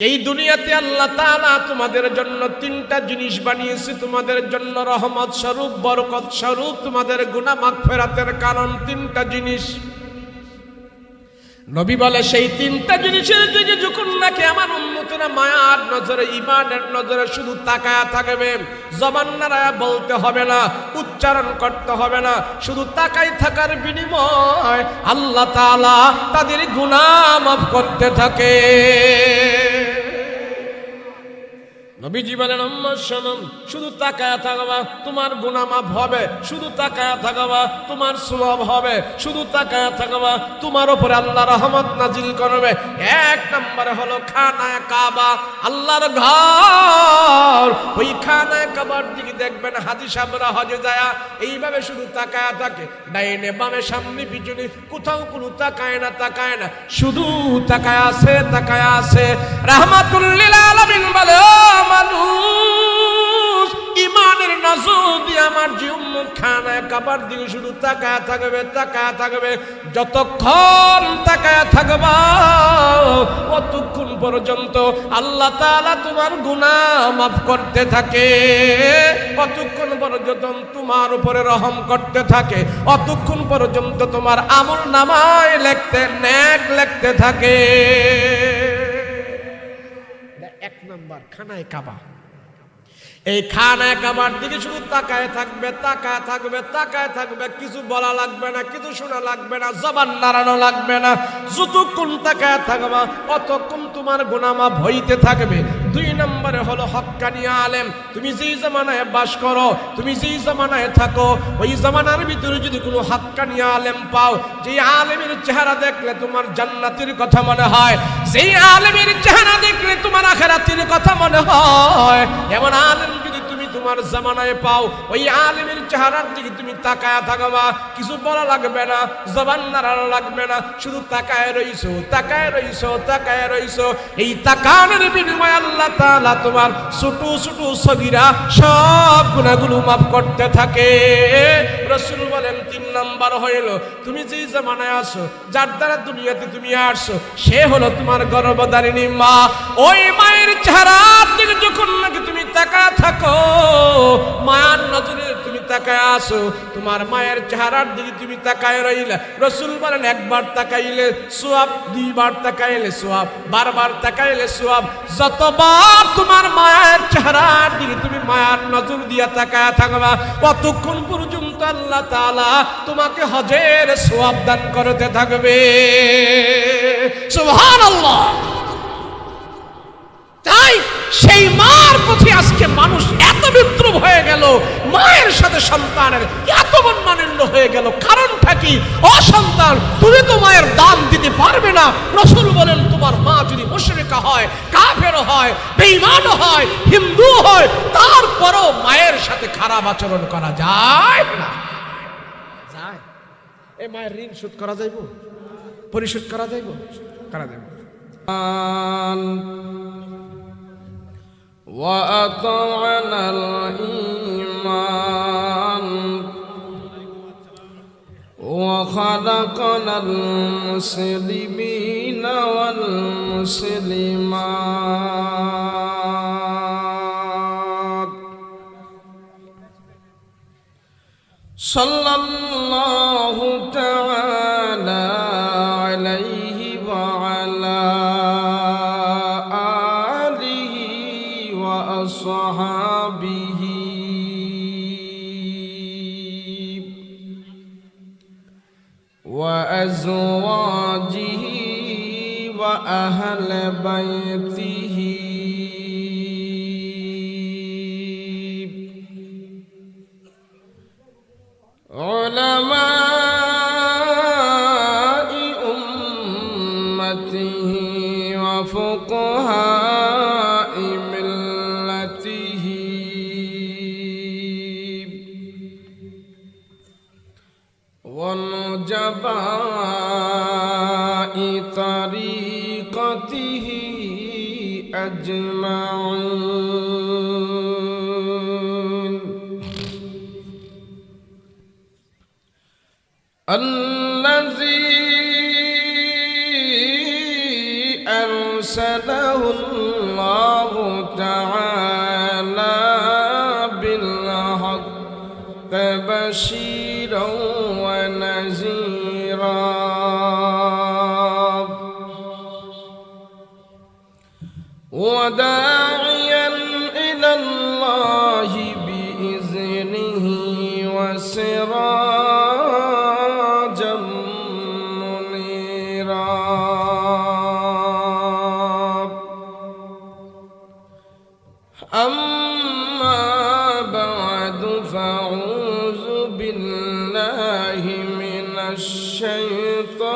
এই দুনিয়াতে আল্লাহ তাআলা তোমাদের জন্য তিনটা জিনিস বানিয়েছে, তোমাদের জন্য রহমত স্বরূপ, বরকত স্বরূপ, তোমাদের গুনাহ মাগফিরাতের কারণ। তিনটা জিনিস নবী বলে, সেই তিনটা জিনিসের দিকে যখন নাকি আমার উম্মতেরা মায়ার নজরে, ঈমানের নজরে শুধু তাকায়া থাকবে, জবান নাড়ায়া বলতে হবে না, উচ্চারণ করতে হবে না, শুধু তাকাই থাকার বিনিময় আল্লাহ তাআলা তাদের গুনাহ মাফ করতে থাকে। নবীজি বলেন, আম্মা শোনো, শুধু তাকায়া থাকবা, তোমার গুনাহ মাফ হবে। শুধু তাকায়া থাকবা, তোমার সওয়াব হবে। শুধু তাকায়া থাকবা, তোমার উপরে আল্লাহ রহমত নাজিল করবে। এক নম্বরে হলো খানায়ে কাবা, আল্লাহর ঘর। ওই খানায়ে কাবার দিকে দেখবেন হাজী সাহেবরা হজে যায় এইভাবে শুধু তাকায়া থাকে, ডাইনে বামে সামনে পিছনে কোথাও কোনো তাকায় না, শুধু তাকায়া আছে। রাহমাতুল লিল আলামিন বলে, মানুষ ঈমানের নজর দিয়ে আমার যে উম্মত খানায়ে কাবার দিকে শুধু তাকায়া থাকবে, যতক্ষণ তাকায়া থাকবা ততক্ষণ পর্যন্ত আল্লাহ তাআলা তোমার গুনাহ মাফ করতে থাকে, কতক্ষণ পর্যন্ত তোমার উপরে রহম করতে থাকে, অতক্ষণ পর্যন্ত তোমার আমল নামায় নেক লিখতে থাকে। এক নম্বর খানায়ে কাবা। এই খানায়ে কাবার দিকে শুধু তাকায় থাকবে, কিছু বলা লাগবে না, কিছু শোনা লাগবে না, জবান নাড়ানো লাগবে না। যতক্ষণ তাকায় থাকবা অতক্ষণ তোমার গুনাহ মাফ হইতে থাকবে। দুই নম্বরে হলো হক্কানি আলেম। তুমি যেই জামানায় বাস করো, তুমি যেই জামানায় থাকো, ওই জামানার ভিতরে যদি কোনো হক্কানি আলেম পাও, যেই আলেমের চেহারা দেখলে তোমার জান্নাতের কথা মনে হয়, যেই আলেমের চেহারা দেখলে তোমার আখিরাতের কথা মনে হয়, এমন আলেম যদি তুমি তোমার জামানায় পাও, ওই আলেমের চেহারার দিকে তুমি তাকায়া থাকবা, কিছু বলা লাগবে না, জবান নাড়ানো লাগবে না, শুধু তাকায় রইছো। এই তাকানোর বিনিময়ে আল্লাহ তাআলা তোমার ছোট সগীরা সব গুনাহগুলো মাফ করতে থাকে। রাসূল বলেন, তিন নাম্বার হইল, তুমি যেই জামানায় আসো, যার দ্বারা দুনিয়াতে তুমি আসছো, সে হলো তোমার গর্ভধারিণী মা। ওই মায়ের চেহারার দিকে যখন নাকি তুমি তাকায় থাকো, মায়ার নজরে তুমি তাকায় আসো, তোমার মায়ের চেহারার দিকে তুমি তাকায় রইলা। রাসূল বলেন, একবার তাকাইলে সওয়াব, দুইবার তাকাইলে সওয়াব, বারবার তাকাইলে সওয়াব। যতবার তোমার মায়ের চেহারার দিকে তুমি মায়ার নজর দিয়া তাকায় থাকবা, কতক্ষণ পর্যন্ত আল্লাহ তাআলা তোমাকে হজের সওয়াব দান করতে থাকবে। সুবহানাল্লাহ। তাই সেই মার প্রতি আজকে মানুষ এত বিদ্রুপ হয়ে গেল, মায়ের সাথে সন্তানের এত মনমালিন্য হয়ে গেল। কারণটা কি? অসন্তান, তুমি তো মায়ের দান দিতে পারবে না। রাসূল বলেন, তোমার মা যদি মুশরিকা হয়, কাফের হয়, বেঈমান হয়, হিন্দু হয়, তারপরও মায়ের সাথে খারাপ আচরণ করা যায় না। যায়? এই মায়ের ঋণ শোধ করা যাইব? পরিশোধ করা যাইব? করা যাইব। وأطعنا الإيمان وخلقنا المسلمين والمسلمات صلى الله تعالى عليه وعلى وأصحابه وأزواجه وأهل بيته علماء أمته وفقهاء ملته ونجباء طريقته أجمعين الذي أرسله بشيرا ونذيرا وداعيا إلى الله بإذنه وسراجا منيرا أما بعد فأعوذ بالله من الشيطان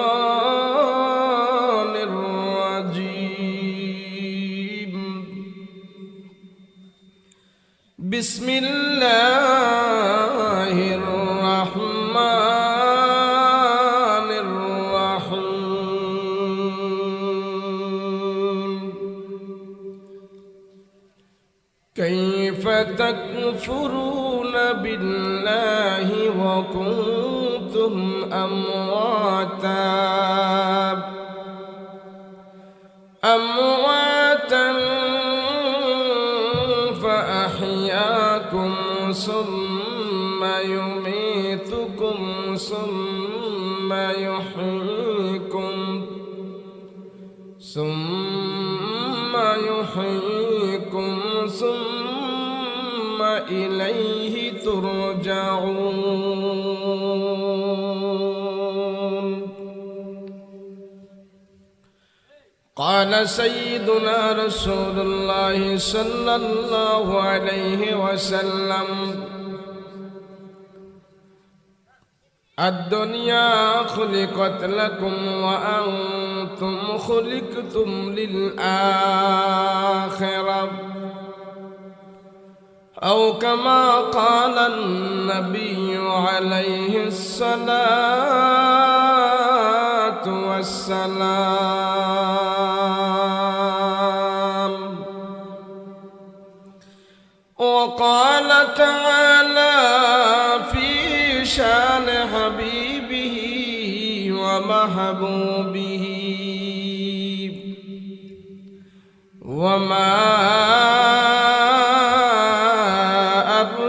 الرجيم بسم الله الرحمن الرحيم كيف تكفرون بالله وكنتم أمواتا فأحياكم ثم يميتكم ثم يحييكم ثم إليه ترجعون قال سيدنا رسول الله صلى الله عليه وسلم الدنيا خلقت لكم وأنتم خلقتم للآخرة أو كما قال النبي عليه الصلاة والسلام وقال تعالى في شان حبيبه ومحبوبه وما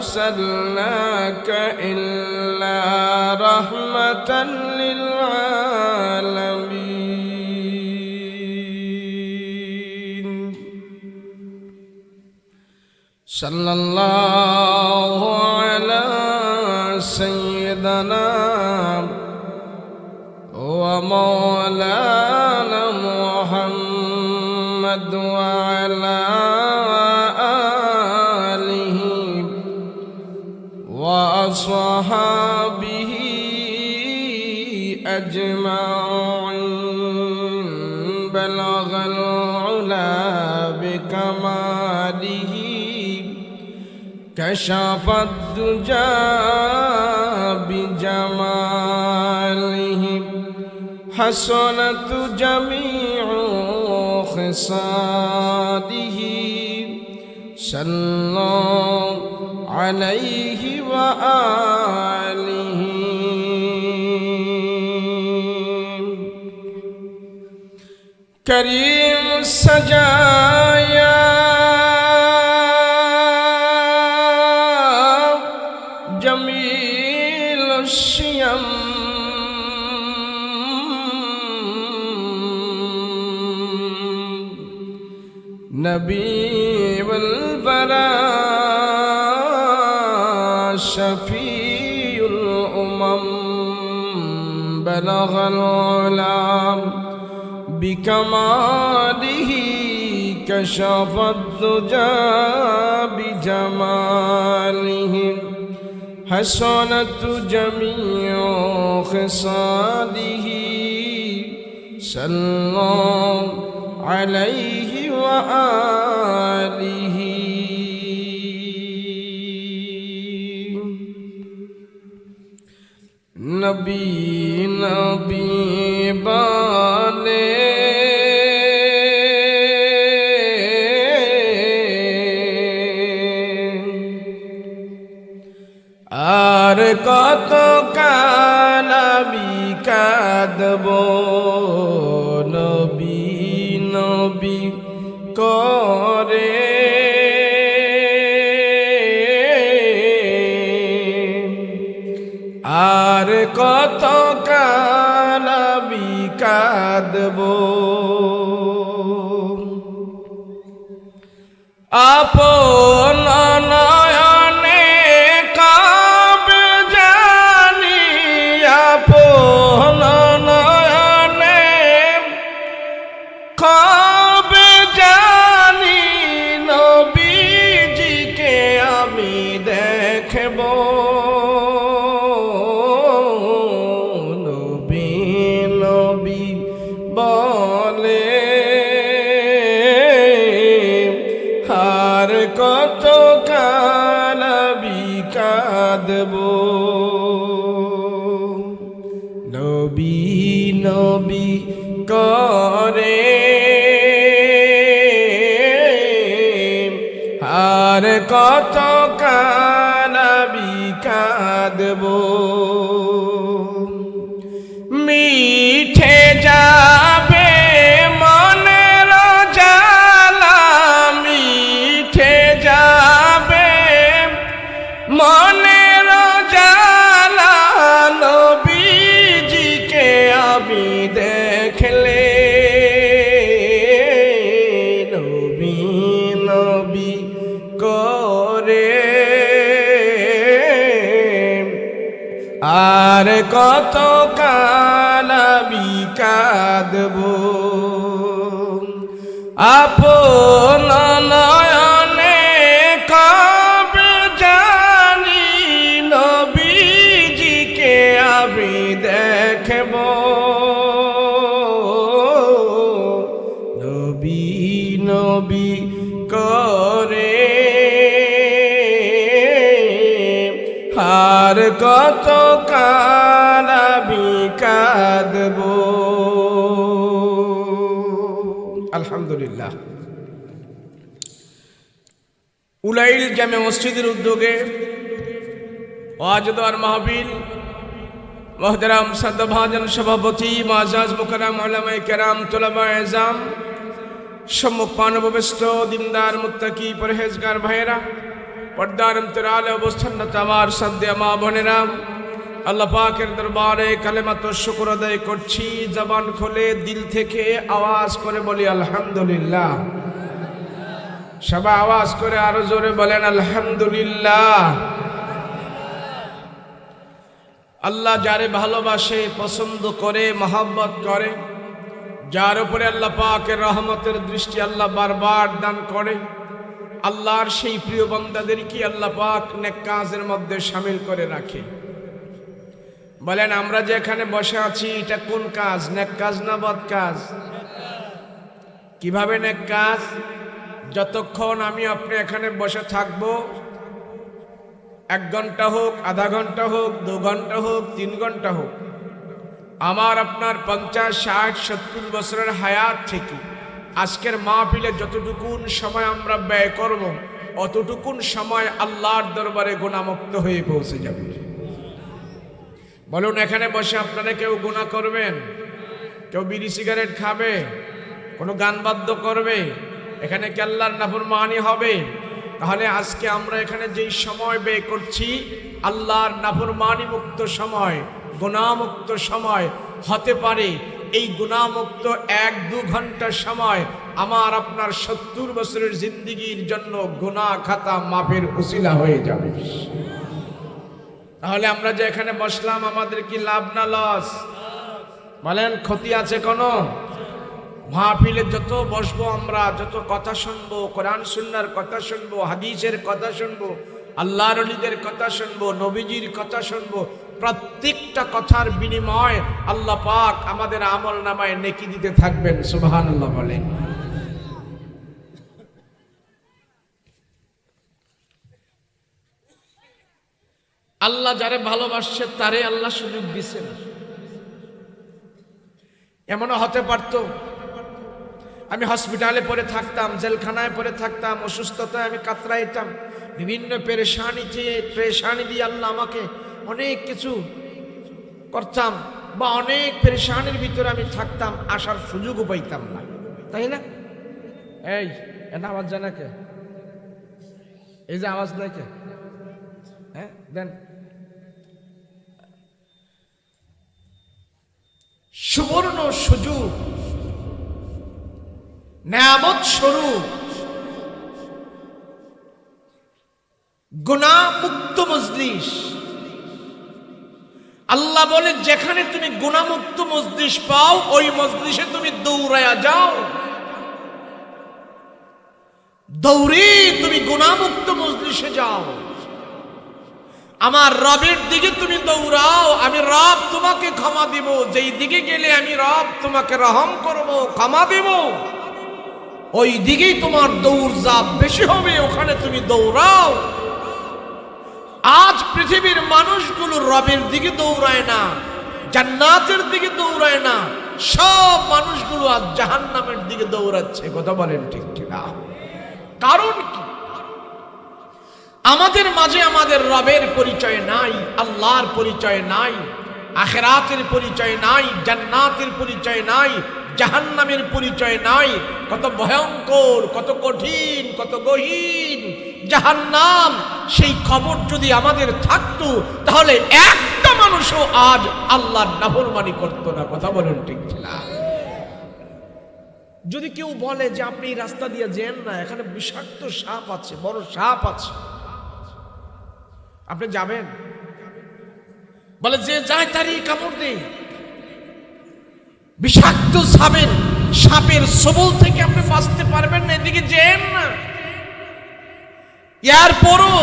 أرسلناك إلا رحمة للعالمين صلى الله على سيدنا ومولانا محمد وعلى آله وأصحابه أجمعين بلغ العلا بكماله كشف الدجى بجماله حسنت جميع خصاله صلى عليه وآله كريم السجايا جميل الشيم نبي البراء شفيع الأمم بلغ العلا بكماله كشف الدجى بجماله حسنت جميع خصاله صلى عليه وآله نبي بانے আর কত কালাবি কাঁদব নবী নবী কাঁদবো আপন নয়নে কাবে জানি আপন নয়নে কাবে জানি নবীজিকে আমি দেখব নবী নবী বলে আর কত কালাবি কাঁদবো নবী নবী করে আর কত কালাবি কাঁদবো মিঠে যাবে মনের জ্বালা মিঠে যাবে মনের জ্বালা নবীজিকে আমি দেখলে নবী নবী করে আর কত কালাবি কাঁদবো আপন নয়নে কাবে জানি নবীজিকে আমি দেখব নবী নবী করে আর কত কালাবি কাঁদবো আলহামদুলিল্লাহ উলাইল জামে মসজিদের উদ্যোগে ওয়াজ আর মাহফিল মুহতারাম সদ্ভাজন সভাপতি মাজাজ মুকররম উলামায়ে কেরাম তুলাবায়ে ইজাম সম্মুখ পানবস্ত দিনদার মুত্তাকি পরহেজগার ভাইরা পর্দার অন্তরালে অবস্থানরত আমার শ্রদ্ধেয় মা বোনেরা আল্লাহ পাকের দরবারে কালেমাত শুকর আদায় করছি জবান খুলে দিল থেকে আওয়াজ করে বলি আলহামদুলিল্লাহ সবাই আওয়াজ করে আরো জোরে বলেন আলহামদুলিল্লাহ আল্লাহ যারে ভালোবাসে পছন্দ করে মহব্বত করে যার উপরে আল্লাহ পাকের রহমতের দৃষ্টি আল্লাহ বারবার দান করে আল্লাহর সেই প্রিয় বান্দাদেরকে আল্লাহ পাক নেক কাজের মধ্যে শামিল করে রাখে বলেন আমরা যে এখানে বসে আছি এটা কোন কাজ নেক কাজ না বদ কাজ কিভাবে নেক কাজ যতক্ষণ আমি আপনি এখানে বসে থাকবো 1 ঘন্টা হোক আধা ঘন্টা হোক 2 ঘন্টা হোক 3 ঘন্টা হোক আমার আপনার 50 60 70 বছরের হায়াত থেকে আজকের মাহফিলে যতটুকুন সময় আমরা ব্যয় করব অতটুকুন সময় আল্লাহর দরবারে গুনাহমুক্ত হয়ে পৌঁছে যাবে বলুন এখানে বসে আপনারা কেউ গুনাহ করবেন কেউ বিড়ি সিগারেট খাবে কোনো গান বাদ্য করবে এখানে কি আল্লাহর নাফরমানি হবে তাহলে আজকে আমরা এখানে যেই সময় ব্যয় করছি আল্লাহর নাফরমানি মুক্ত সময় গুনাহমুক্ত সময় হতে পারে এই গুনাহমুক্ত 1-2 ঘন্টা সময় আমার আপনার 70 বছরের জিন্দেগির জন্য গুনাহ খাতা মাফের উসিলা হয়ে যাবে তাহলে আমরা যে এখানে বসলাম আমাদের কি লাভ না লস বলেন ক্ষতি আছে কোনো মাহফিলে যত বসবো আমরা যত কথা শুনবো কোরআন সুন্নাহর কথা শুনবো হাদিসের কথা শুনবো আল্লাহর ওলিদের কথা শুনবো নবীজির কথা শুনবো প্রত্যেকটা কথার বিনিময় আল্লাহ পাক আমাদের আমল নামায় নেকি দিতে থাকবেন সুবহানাল্লাহ বলেন আল্লাহ যারে ভালোবাসছে তারে আল্লাহ সুযোগ দিয়েছেন এমনও হতে পারতো আমি হসপিটালে পড়ে থাকতাম জেলখানায় পড়ে থাকতাম অসুস্থতায় আমি কাতরাইতাম বিভিন্ন পেরেশানি দিয়ে আল্লাহ আমাকে অনেক কিছু করতাম বা অনেক পেরেশানির ভিতরে আমি থাকতাম আসার সুযোগও পাইতাম না তাই না এই এটা আওয়াজ জানা কে এই যে আওয়াজ দেয় কে হ্যাঁ দেন সুবর্ণ সুযোগ, নেয়ামত স্বরূপ গুনাহ মুক্ত মজলিস। আল্লাহ বলে যেখানে তুমি গুনাহ মুক্ত মজলিস পাও ওই মজলিসে তুমি দৌড়ায়া যাও, দৌড়ে তুমি গুনাহ মুক্ত মজলিসে যাও। আমার রবের দিকে তুমি দৌড়াও, আমি রব তোমাকে ক্ষমা দিব। যেই দিকে গেলে আমি রব তোমাকে রহম করব, ক্ষমা দেব, ওই দিকেই তোমার দৌড়ঝাঁপ বেশি হবে, ওখানে তুমি দৌড়াও। আজ পৃথিবীর মানুষগুলো রবের দিকে দৌড়ায় না, জান্নাতের দিকে দৌড়ায় না, সব মানুষগুলো আজ জাহান্নামের দিকে দৌড়াচ্ছে। কথা বলেন ঠিক কিনা? কারণ কি? আমাদের মাঝে আমাদের রবের পরিচয় নাই, আল্লাহর পরিচয় নাই, আখিরাতের পরিচয় নাই, জান্নাতের পরিচয় নাই, জাহান্নামের পরিচয় নাই। কত ভয়ঙ্কর, কত কঠিন, কত গহীন জাহান্নাম, সেই খবর যদি আমাদের থাকতো তাহলে একটা মানুষও আজ আল্লাহর নাফরমানি করতো না। কথা বলেন ঠিক না? যদি কেউ বলে যে আপনি এই রাস্তা দিয়ে যেন না, এখানে বিষাক্ত সাপ আছে, বড় সাপ আছে, আপনি যাবেন? বলে যে যায় তারই কামড় দেয়। বিষাক্ত সাপের সবল থেকে আপনি বাঁচতে পারবেন না, এদিকে যেন না। এরপরও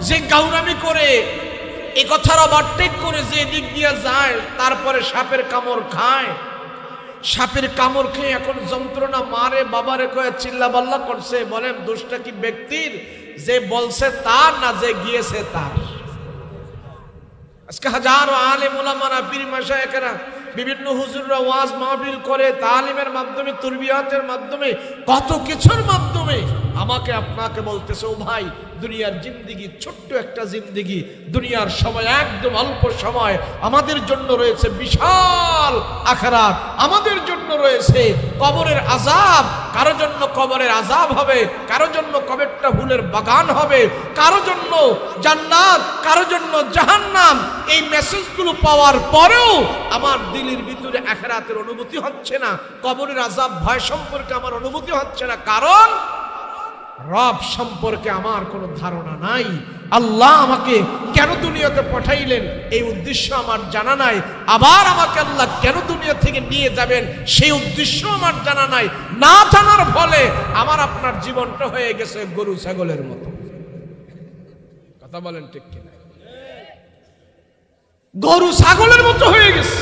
যে গাউরামি করে, এ কথার ওভারটেক করে যে এদিক দিয়ে যায়, তারপরে সাপের কামড় খায়। সাপের কামড় খেয়ে এখন যন্ত্রণা মারে, বাবারে কয়ে চিল্লাবাল্লা করছে। বলেন দোষটা কি ব্যক্তির, যে বলছে তার, না যে গিয়েছে তার? আজকে হাজারো আলেম ওলামারা, পীর মাশায়েখরা, বিভিন্ন হুজুররা ওয়াজ মাহফিল করে, তালিমের মাধ্যমে, তরবিয়াতের মাধ্যমে, কত কিছুর মাধ্যমে আমাকে আপনাকে বলতেছে, ও ভাই, দুনিয়ার জিন্দেগি ছোট্ট একটা জিন্দেগি, দুনিয়ার সময় একদম অল্প সময়। আমাদের জন্য রয়েছে বিশাল আখিরাত, আমাদের জন্য রয়েছে কবরের আযাব। কারো জন্য কবরের আযাব হবে, কারো জন্য কবরটা ফুলের বাগান হবে, কারো জন্য জান্নাত, কারো জন্য জাহান্নাম। এই মেসেজগুলো পাওয়ার পরেও আমার দিলের ভিতরে আখিরাতের অনুভূতি হচ্ছে না, কবরের আযাব ভয় সম্পর্কে আমার অনুভূতি হচ্ছে না। কারণ রব সম্পর্কে আমার কোনো ধারণা নাই। আল্লাহ আমাকে কেন দুনিয়াতে পাঠাইলেন এই উদ্দেশ্য আমার জানা নাই। আবার আমাকে আল্লাহ কেন দুনিয়া থেকে নিয়ে যাবেন সেই উদ্দেশ্য আমার জানা নাই। না জানার ফলে আমার আপনার জীবনটা হয়ে গেছে গরু ছাগলের মতো। কথা বলেন ঠিক কিনা? গরু ছাগলের মতো হয়ে গেছে।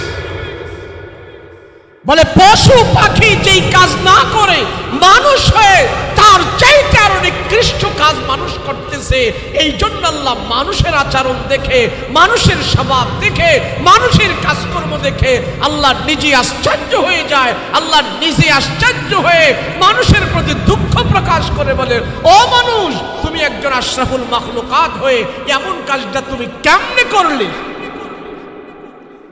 বলে পশু পাখি যেই কাজ না করে মানুষ হয়ে তার চাইতে আরো নিকৃষ্ট কাজ মানুষ করতেছে। এই জন্য আল্লাহ মানুষের আচরণ দেখে, মানুষের স্বভাব দেখে, মানুষের কাজকর্ম দেখে আল্লাহ নিজে আশ্চর্য হয়ে যায়। আল্লাহ নিজে আশ্চর্য হয়ে মানুষের প্রতি দুঃখ প্রকাশ করে বলে, ও মানুষ, তুমি একজন আশরাফুল মাখলুকাত হয়ে এমন কাজটা তুমি কেমনে করলে?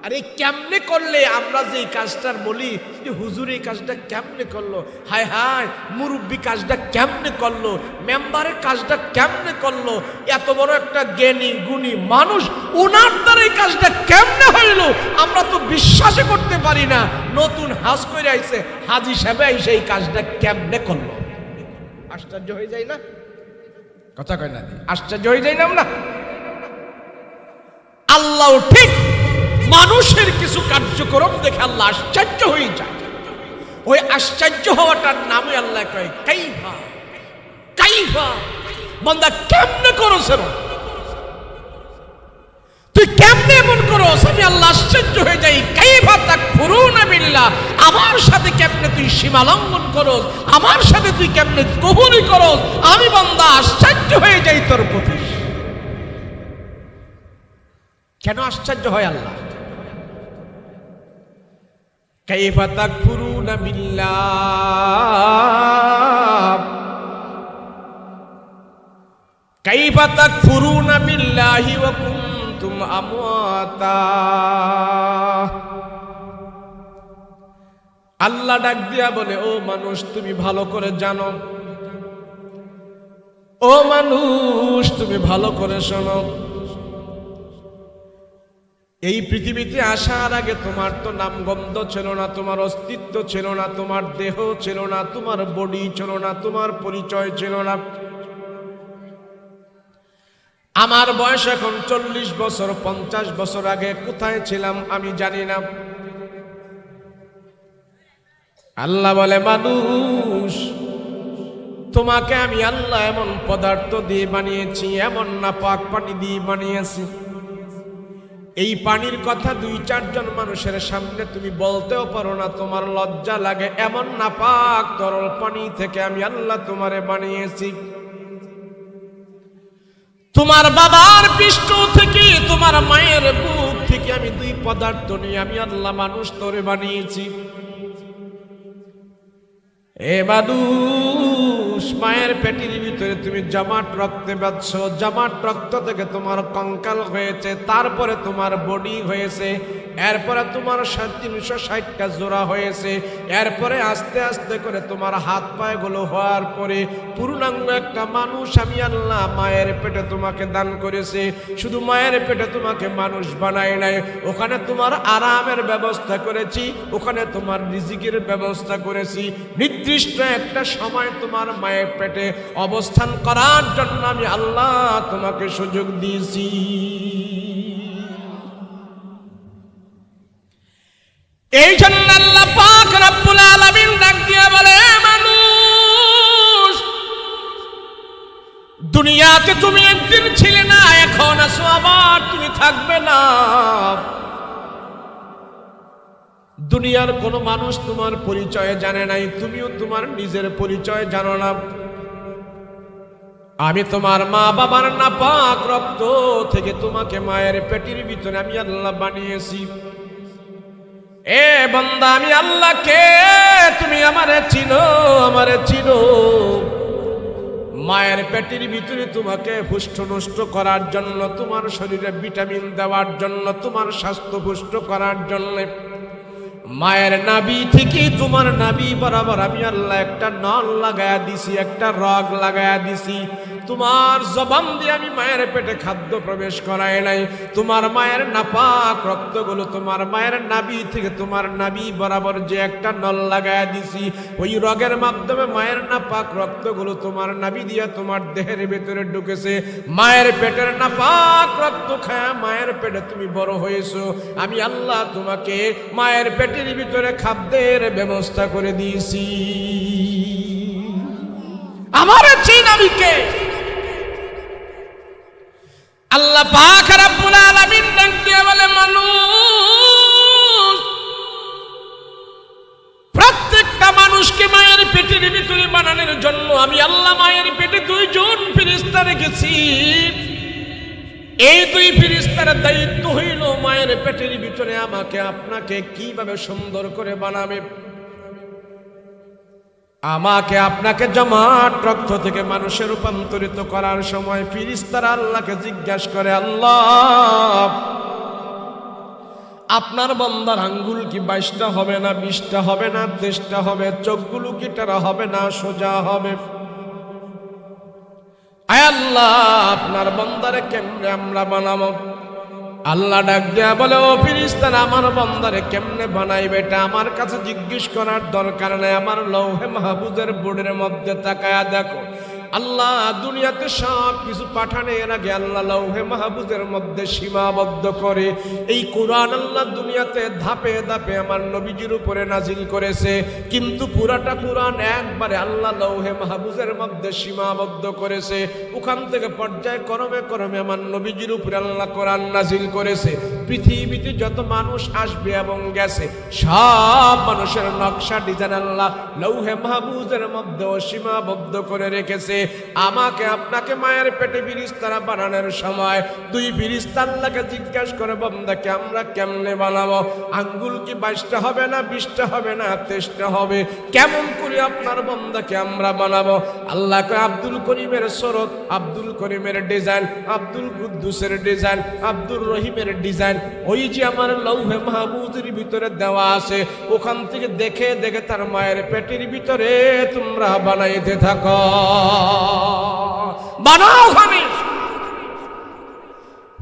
আরে কেমনে করলে? আমরা যে কাজটার বলি যে হুজুর এই কাজটা কেমনে করলো, হায় হায় মুরব্বী কাজটা কেমনে করলো, মেম্বারের কাজটা কেমনে করলো, এত বড় একটা জ্ঞানী গুণী মানুষ, ওনার দ্বারা এই কাজটা কেমনে হইল, আমরা তো বিশ্বাসই করতে পারি না। নতুন হাজ করে আইছে, হাজি সাহেব আইসে এই কাজটা কেমনে করলো। আশ্চর্য হয়ে যায় না? কথা কয় না? আশ্চর্য হয়ে যায় না আমরা? আল্লাহ ঠিক মানুষের কিছু কার্যক্রম দেখে আল্লাহ আশ্চর্য হয়ে যায়। ওই আশ্চর্য হওয়াটার নামে আল্লাহ কয় কাইফা। কাইফা বান্দা কেমনে করছ, তুই কেমনে এমন করছ? আমি আল্লাহ আশ্চর্য হয়ে যাই। কাইফা তাকফুরুনা বিল্লাহ, আমার সাথে কেমনে তুই সীমা লঙ্ঘন করছ, আমার সাথে তুই কেমনে কুফরি করছ, আমি বান্দা আশ্চর্য হয়ে যাই তোর প্রতি। কেন আশ্চর্য হয় আল্লাহ? কাইফা তাকফুরুনা বিল্লাহ, কাইফা তাকফুরুনা বিল্লাহি ওয়া কুনতুম আমওয়াতা। আল্লাহ ডাক দিয়া বলে, ও মানুষ, তুমি ভালো করে জানো, ও মানুষ তুমি ভালো করে শোনো, এই পৃথিবীতে আসার আগে তোমার তো নামগন্ধ ছিল না, তোমার অস্তিত্ব ছিল না, তোমার দেহ ছিল না, তোমার বডি ছিল না, তোমার পরিচয় ছিল না। আমার বয়স এখন 40 বছর, 50 বছর আগে কোথায় ছিলাম আমি জানি না। আল্লাহ বলে, মানুষ তোমাকে আমি আল্লাহ এমন পদার্থ দিয়ে বানিয়েছি, এমন নাপাক পানি দিয়ে বানিয়েছি, এই পানির কথা 2-4 জন মানুষের সামনে তুমি বলতেও পারো না, তোমার লজ্জা লাগে। এমন নাপাক তরল পানি থেকে আমি আল্লাহ তোমারে বানিয়েছি। তোমার বাবার পৃষ্ঠ থেকে, তোমার মায়ের বুক থেকে আমি 2 পদার্থ নিয়ে আমি আল্লাহ মানুষ তোরে বানিয়েছি। এ মানুষ, মায়ের পেটের ভিতরে তুমি জমাট রক্তে বাঁধছ, জমাট রক্ত থেকে তোমার কঙ্কাল হয়েছে, তারপরে তোমার বডি হয়েছে, এরপরে তোমার 360টা জোড়া হয়েছে, এরপরে আস্তে আস্তে করে তোমার হাত পায়েগুলো হওয়ার পরে পূর্ণাঙ্গ একটা মানুষ আমি আল্লাহ মায়ের পেটে তোমাকে দান করেছে। শুধু মায়ের পেটে তোমাকে মানুষ বানাই নাই, ওখানে তোমার আরামের ব্যবস্থা করেছি, ওখানে তোমার রিজিকের ব্যবস্থা করেছি। নির্দিষ্ট একটা সময় তোমার মায়ের পেটে অবস্থান করার জন্য আমি আল্লাহ তোমাকে সুযোগ দিয়েছি। এই জন্য আল্লাহ পাক রব্বুল আলামিন ডাক দিয়া বলে, মানুষ দুনিয়াতে তুমি একদিন ছিলে না, এখন আসো, আবার তুমি থাকবে না। দুনিয়ার কোনো মানুষ তোমার পরিচয় জানে নাই, তুমিও তোমার নিজের পরিচয় জানো না। আমি তোমার মা বাবার নাপাক রক্ত থেকে তোমাকে মায়ের পেটের ভিতরে আমি আল্লাহ বানিয়েছি। এ বান্দা, আমি আল্লাহ কে তুমি আমারে চিনো, আমারে চিনো। মায়ের পেটের ভিতরে তোমাকে পুষ্ট নষ্ট করার জন্য, তোমার শরীরে ভিটামিন দেওয়ার জন্য, তোমার স্বাস্থ্য পুষ্ট করার জন্য মায়ের নাভি থেকে তোমার নাভি বরাবর আমি আল্লাহ একটা নল লাগায়া দিছি, একটা রগ লাগায়া দিছি। তোমার জবান দিয়ে আমি মায়ের পেটে খাদ্য প্রবেশ করাই নাই। তোমার মায়ের নাপাক রক্তগুলো তোমার মায়ের নাভি থেকে তোমার নাভি বরাবর যে একটা নল লাগায়া দিছি, ওই রগের মাধ্যমে মায়ের নাপাক রক্তগুলো তোমার নাভি দিয়ে তোমার দেহের ভেতরে ঢুকেছে। মায়ের পেটের নাপাক রক্ত খায় মায়ের পেটে তুমি বড় হয়েছো। আমি আল্লাহ তোমাকে মায়ের পেটের ভিতরে খাদ্যের ব্যবস্থা করে দিয়েছি। আমার চিন আমি কে? আল্লাহ পাক রব্বুল আলামিন ডাক দিয়ে বলে, মানুষ প্রত্যেকটা মানুষকে মায়ের পেটের ভিতরে বানানোর জন্য আমি আল্লাহ মায়ের পেটে 2 জন ফেরেশতা রেখেছি। এই 2 ফেরেশতার দায়িত্ব হইল মায়ের পেটের ভিতরে আমাকে আপনাকে কিভাবে সুন্দর করে বানাবে। আমাকে আপনাকে জমাট রক্ত থেকে মানুষে রূপান্তরিত করার সময় ফেরেশতারা আল্লাহকে জিজ্ঞাসা করে, আল্লাহ আপনার বান্দার আঙ্গুল কি 22টা হবে না, 20টা হবে না, 23টা হবে? চোখগুলো কি টেরা হবে না সোজা হবে? আয় আল্লাহ, আপনার বান্দারে কেমনে আমরা বানাবো? আল্লাহ ডাক দেয়া বলে, ও ফেরেশতারা, আমার বান্দারে কেমনে বানাইবে এটা আমার কাছে জিজ্ঞেস করার দরকার নাই। আমার লৌহে মাহফুজের বোর্ডের মধ্যে তাকায়া দেখো, আল্লাহ দুনিয়াতে সব কিছু পাঠানোর আগে আল্লাহ লৌহে মাহফুজের মধ্যে সীমাবদ্ধ করে এই কোরআন আল্লাহ দুনিয়াতে ধাপে ধাপে আমার নবীজির উপরে নাজিল করেছে। কিন্তু পুরাটা কোরআন একবারে আল্লাহ লৌহে মাহফুজের মধ্যে সীমাবদ্ধ করেছে। ওখান থেকে পর্যায় ক্রমে ক্রমে আমার নবীজির উপরে আল্লাহ কোরআন নাজিল করেছে। পৃথিবীতে যত মানুষ আসবে এবং গেছে সব মানুষের নকশা ডিজাইন আল্লাহ লৌহে মাহফুজের মধ্যে সীমাবদ্ধ করে রেখেছে। আমাকে আপনাকে মায়ের পেটে ফেরেশতারা বানানোর সময় 2 ফেরেশতা আল্লাহকে জিজ্ঞাসা করে, বান্দাকে আমরা কেমনে বানাবো? আঙ্গুল কি 22টা হবে না, 20টা হবে না, 23টা হবে? কেমন করে আপনার বান্দাকে আমরা বানাবো? আল্লাহ কয়, আব্দুল করিমের সুরত, আব্দুল করিমের ডিজাইন, আব্দুল কুদ্দুসের ডিজাইন, আব্দুর রহিমের ডিজাইন ওই যে আমার লৌহে মাহফুজের ভিতরে দেওয়া আছে, ওখান থেকে দেখে দেখে তার মায়ের পেটের ভিতরে তোমরা বানাইতে থাকো। বানাও। ওখানে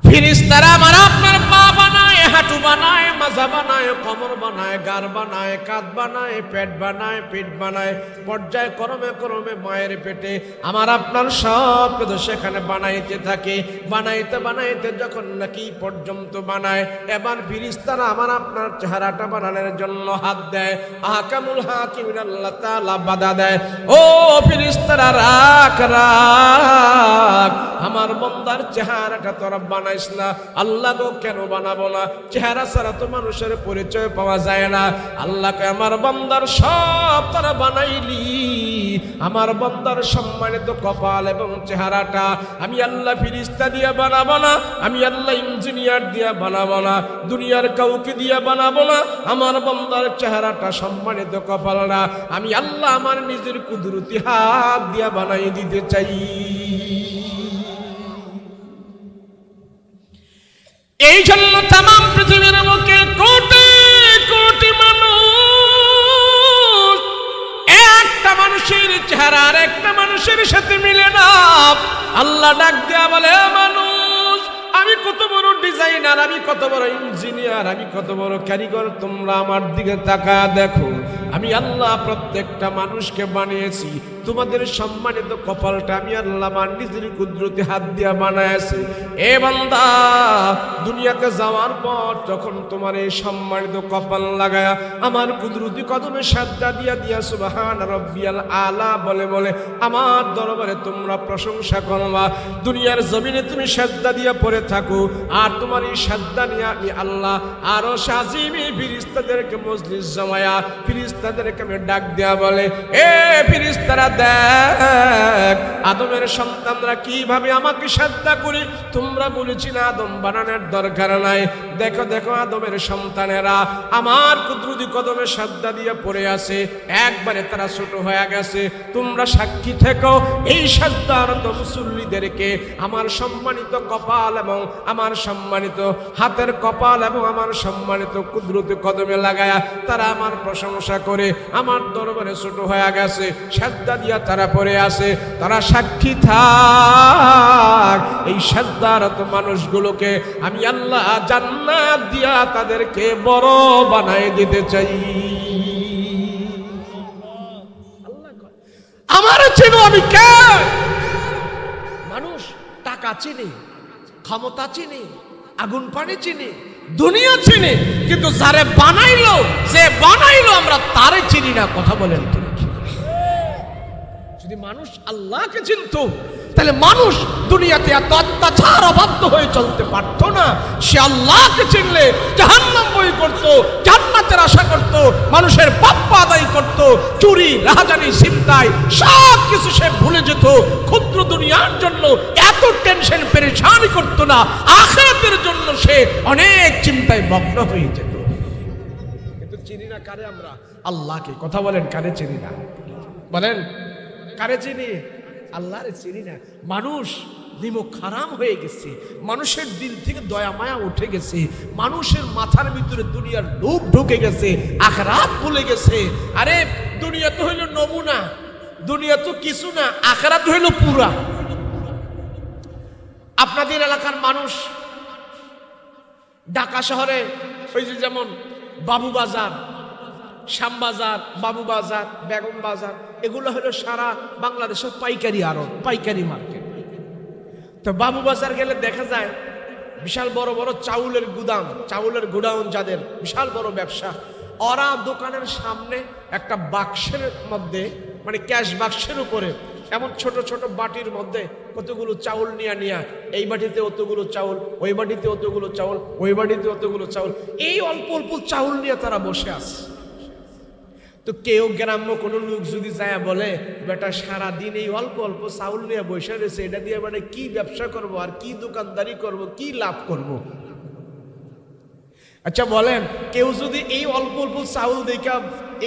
ফেরেশতারা আমার আপনার পা বানায়, হাঁটু বানায়, মাজা বানায়, কোমর বানায়, গাড় বানায়, কাঁধ বানায়, পেট বানায়, পিঠ বানায়, পর্যায় ক্রমে ক্রমে মায়ের পেটে আমার আপনার সব কিছু সেখানে বানাইতে থাকে। বানাইতে বানাইতে যখন নাকি পর্যন্ত বানায়, এবার ফেরেশতারা আমার আপনার চেহারাটা বানানোর জন্য হাত দেয়। আহকামুল হাকিমিন আল্লাহ তাআলা বাধা দেয়, ও ফেরেশতারা রাখ রাখ, আমার বান্দার চেহারাটা তোরা বানাইস না। আল্লাহ গো কেন বানাবো না? চেহারা ছাড়া তো মানুষের পরিচয় পাওয়া যায় না। আল্লাহকে আমার বান্দার সব তারা বানাইলি, আমার বান্দার সম্মানিত কপাল এবং চেহারাটা আমি আল্লাহ ফেরেশতা দিয়ে বানাবো না, আমি আল্লাহ ইঞ্জিনিয়ার দিয়ে বানাবো না, দুনিয়ার কাউকে দিয়ে বানাবো না। আমার বান্দার চেহারাটা সম্মানিত কপালটা আমি আল্লাহ আমার নিজের কুদরতি হাত দিয়ে বানাই দিতে চাই। এই জন্য তাম পৃথিবীর বুকে কোটি কোটি মানুষ, একটা মানুষের চেহারা আর একটা মানুষের সাথে মিলে না। আল্লাহ ডাক দেয়া বলে, মানুষ আমি কত বড় ডিজাইনার, আমি কত বড় ইঞ্জিনিয়ার, আমি কত বড় কারিগর, তোমরা আমার দিকে তাকায় দেখো। আমি আল্লাহ প্রত্যেকটা মানুষকে বানিয়েছি, তোমাদের সম্মানিত কপালটা আমি আল্লাহ আমার নিজের কুদরতি হাত দিয়া বানাইছি। এ বান্দা, দুনিয়াতে যাওয়ার পর যখন তোমার এই সম্মানিত কপাল লাগায়া আমার কুদরতি কদমে সাজদা দিয়া দিয়া সুবহান রাব্বিয়াল আলা বলে বলে আমার দরবারে তোমরা প্রশংসা করবা। দুনিয়ার জমিনে তুমি সাজদা দিয়া পড়ে থাকো, আর তোমার এই সাজদা নিয়ে আমি আল্লাহ আরো আজিমে ফেরেশতাদেরকে মজলিস জমায়া ফেরেশতাদেরকে আমি ডাক দেয়া বলে, এ ফেরেশতারা দেখ আদমের সন্তানরা কিভাবে আমাকে সাজদা করে। তোমরা বলেছি না আদম বানানোর দরকার নাই, দেখো দেখো আদমের সন্তানেরা আমার কুদরতি কদমে সাজদা দিয়ে পড়ে আছে, একবারে তারা ছোট হয়ে গেছে। তোমরা সাক্ষী থেকো, এই সাজদারত মুসল্লিদেরকে আমার সম্মানিত কপাল এবং আমার সম্মানিত হাতের কপাল এবং আমার সম্মানিত কুদরতি কদমে লাগায়া তারা আমার প্রশংসা করে আমার দরবারে ছোট হয়ে গেছে, সাজদা দিয়া তারা পড়ে আছে। তারা সাক্ষী থাক, এই সাজদারত মানুষগুলোকে আমি আল্লাহ জান্নাত দিয়া তাদেরকে বড় বানায় দিতে চাই। আমার চেনো আমি কে? মানুষ টাকা চিনি, ক্ষমতা চিনি, আগুন পানি চিনি, দুনিয়া চিনি, কিন্তু যারে বানাইলো, যে বানাইলো আমরা তারে চিনি না। কথা বলেন ঠিক? যদি মানুষ আল্লাহকে চিনতো তাহলে মানুষ দুনিয়াতে এত অত্যাচার অবাধ্য হয়ে চলতে পারত না। সে আল্লাহকে চিনলে জাহান্নাম বই করত, জান্নাতের আশা করত, মানুষের প্রাপ্য আদায় করত, চুরি রাহাজানি ছিনতাই সব কিছু সে ভুলে যেত। ক্ষুদ্র দুনিয়ার জন্য এত টেনশন পেরেশানি করত না, আখিরাতের জন্য সে অনেক চিন্তায় মগ্ন হয়ে যেত। কিন্তু চিনি না কারে আমরা? আল্লাহকে। কথা বলেন, কারে চিনি না? বলেন কারে চিনি? আল্লাহরে চিনি না। মানুষ নিমক হারাম হয়ে গেছে, মানুষের দিল থেকে দয়া মায়া উঠে গেছে, মানুষের মাথার ভিতরে দুনিয়ার লোভ ঢুকে গেছে, আখিরাত ভুলে গেছে। আরে দুনিয়া তো হইল নমুনা, দুনিয়া তো কিছু না, আখিরাত হইল পুরা। আপনাদের এলাকার মানুষ ঢাকা শহরে ওই যে যেমন বাবুবাজার, শ্যামবাজার, বাবুবাজার, বেগম বাজার, এগুলো হলো সারা বাংলাদেশের পাইকারি আড়ত, পাইকারি মার্কেট। তো বাবুবাজার গেলে দেখা যায় বিশাল বড় বড় চাউলের গুদাম, চাউলের গোডাউন যাদের, বিশাল বড় ব্যবসা। ওরা দোকানের সামনে একটা বাক্সের মধ্যে, মানে ক্যাশ বাক্সের উপরে এমন ছোট ছোট বাটির মধ্যে কতগুলো চাউল নিয়া এই বাটিতে অতগুলো চাউল, ওই বাটিতে অতগুলো চাউল, ওই বাটিতে অতগুলো চাউল, এই অল্প অল্প চাউল নিয়ে তারা বসে আছে। তো কেউ গ্রাম্য কোনো লোক যদি যায় বলে, বেটা সারাদিন এই অল্প অল্প চাউল নিয়ে বসে রয়েছে, এটা দিয়ে মানে কি ব্যবসা করব, আর কি দোকানদারি করব, কি লাভ করব? আচ্ছা বলেন, কেউ যদি এই অল্প অল্প চাউল দেখা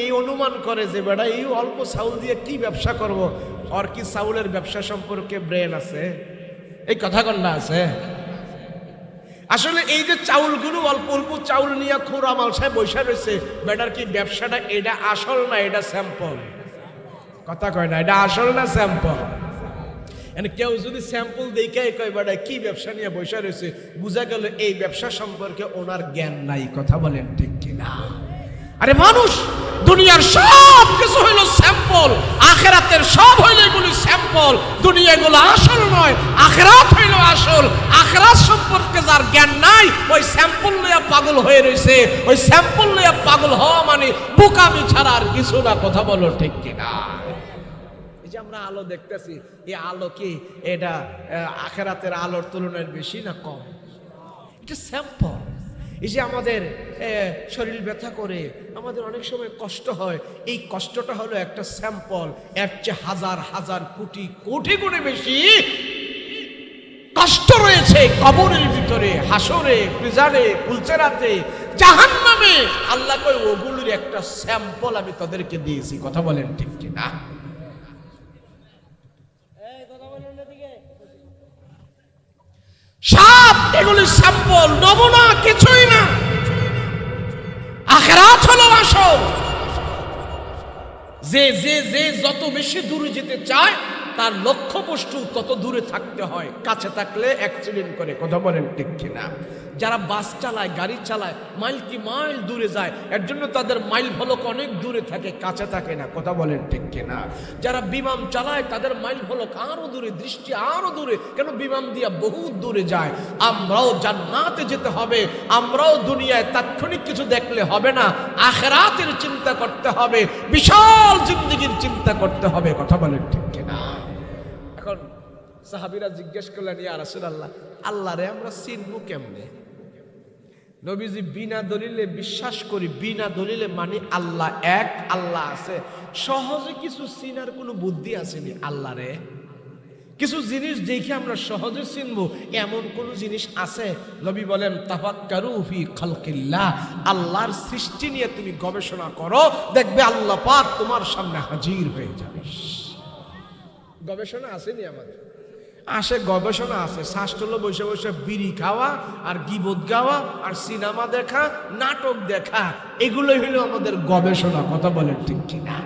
এই অনুমান করে যে বেটা এই অল্প চাউল দিয়ে কি ব্যবসা করব, আর কি চাউলের ব্যবসা সম্পর্কে ব্রেন আছে? এই কথা কন্যা আছে? আসলে এই যে চাউলগুলো অল্প অল্প চাউল নিয়ে খুরা মালসায় বসে রয়েছে, বেটার কি ব্যবসাটা এটা আসল না এটা স্যাম্পল? কথা কয় না, এটা আসল না স্যাম্পল? কেউ যদি স্যাম্পল দেখে কয় বেটা কি ব্যবসা নিয়ে বসে রয়েছে, বোঝা গেল এই ব্যবসা সম্পর্কে ওনার জ্ঞান নাই। কথা বলেন ঠিক কিনা? আরে মানুষ, দুনিয়ার সব কিছু হইল স্যাম্পল, আখেরাতের সব হইল এগুলি স্যাম্পল। দুনিয়া এগুলো আসল নয়, আখেরাত হইল আসল। আখেরাত সম্পর্কে যার জ্ঞান নাই, ওই স্যাম্পল লইয়া পাগল হয়ে রয়েছে। ওই স্যাম্পল লইয়া পাগল হওয়া মানে বোকামি ছাড়া আর কিছু না। কথা বলো ঠিক কিনা? এই যে আমরা আলো দেখতেছি, এই আলো কি এটা আখেরাতের আলোর তুলনায় বেশি না কম? এটা স্যাম্পল। এই যে আমাদের শরীর ব্যথা করে, আমাদের অনেক সময় কষ্ট হয়, এই কষ্টটা হলো একটা স্যাম্পল। এর চেয়ে হাজার হাজার কোটি কোটি গুণে বেশি কষ্ট রয়েছে কবরের ভিতরে, হাসরে, প্রিজনে, ফুলসেরাতে, জাহান্নামে। আল্লাহ কয় ওগুলোর একটা স্যাম্পল আমি তাদেরকে দিয়েছি। কথা বলেন ঠিক কিনা? সব এগুলি স্যাম্পল, নমুনা, কিছুই না। আখিরাত হলো আসল। যে যে যে যত বেশি দূরে যেতে চায়, তার লক্ষ্যবস্তু তত দূরে থাকতে হয়। কাছে থাকলে অ্যাক্সিডেন্ট করে। কথা বলেন ঠিক কিনা? যারা বাস চালায়, গাড়ি চালায়, মাইল কি মাইল দূরে যায়, এর জন্য তাদের মাইল ফলক অনেক দূরে থাকে, কাছে থাকে না। কথা বলেন ঠিক কিনা? যারা বিমান চালায়, তাদের মাইল ফলক আরো দূরে, দৃষ্টি আরো দূরে। কেন? বিমান দিয়া বহুত দূরে যায়। আমরাও জান্নাতে যেতে হবে, আমরাও দুনিয়ায় তাৎক্ষণিক কিছু দেখলে হবে না, আখিরাতের চিন্তা করতে হবে, বিশাল জিন্দেগির চিন্তা করতে হবে। কথা বলেন ঠিক কিনা? এখন সাহাবীরা জিজ্ঞেস করলেন, ইয়া রাসূলুল্লাহ, আল্লাহরে আমরা চিনব কেমনে? নবীজি বিনা দলিলে বিশ্বাস করি, বিনা দলিলে মানে আল্লাহ এক, আল্লাহ আছে। সহজে কিছু চিনার কোনো বুদ্ধি আসেনি আল্লাহরে। কিছু জিনিস দেখে আমরা সহজে চিনবো এমন কোন জিনিস আছে? নবী বলেন, তাফাক্কারু ফি খালকিল্লাহ, আল্লাহর সৃষ্টি নিয়ে তুমি গবেষণা করো, দেখবে আল্লাহ পাক তোমার সামনে হাজির হয়ে যাবে। গবেষণা আসেনি আমাদের? আসে, গবেষণা আছে। শাস্ত্র বসে বসে বিড়ি খাওয়া আর গীবত গাওয়া আর সিনেমা দেখা, নাটক দেখা, এগুলোই হলো আমাদের গবেষণা। কথা বলেন ঠিক কিনা?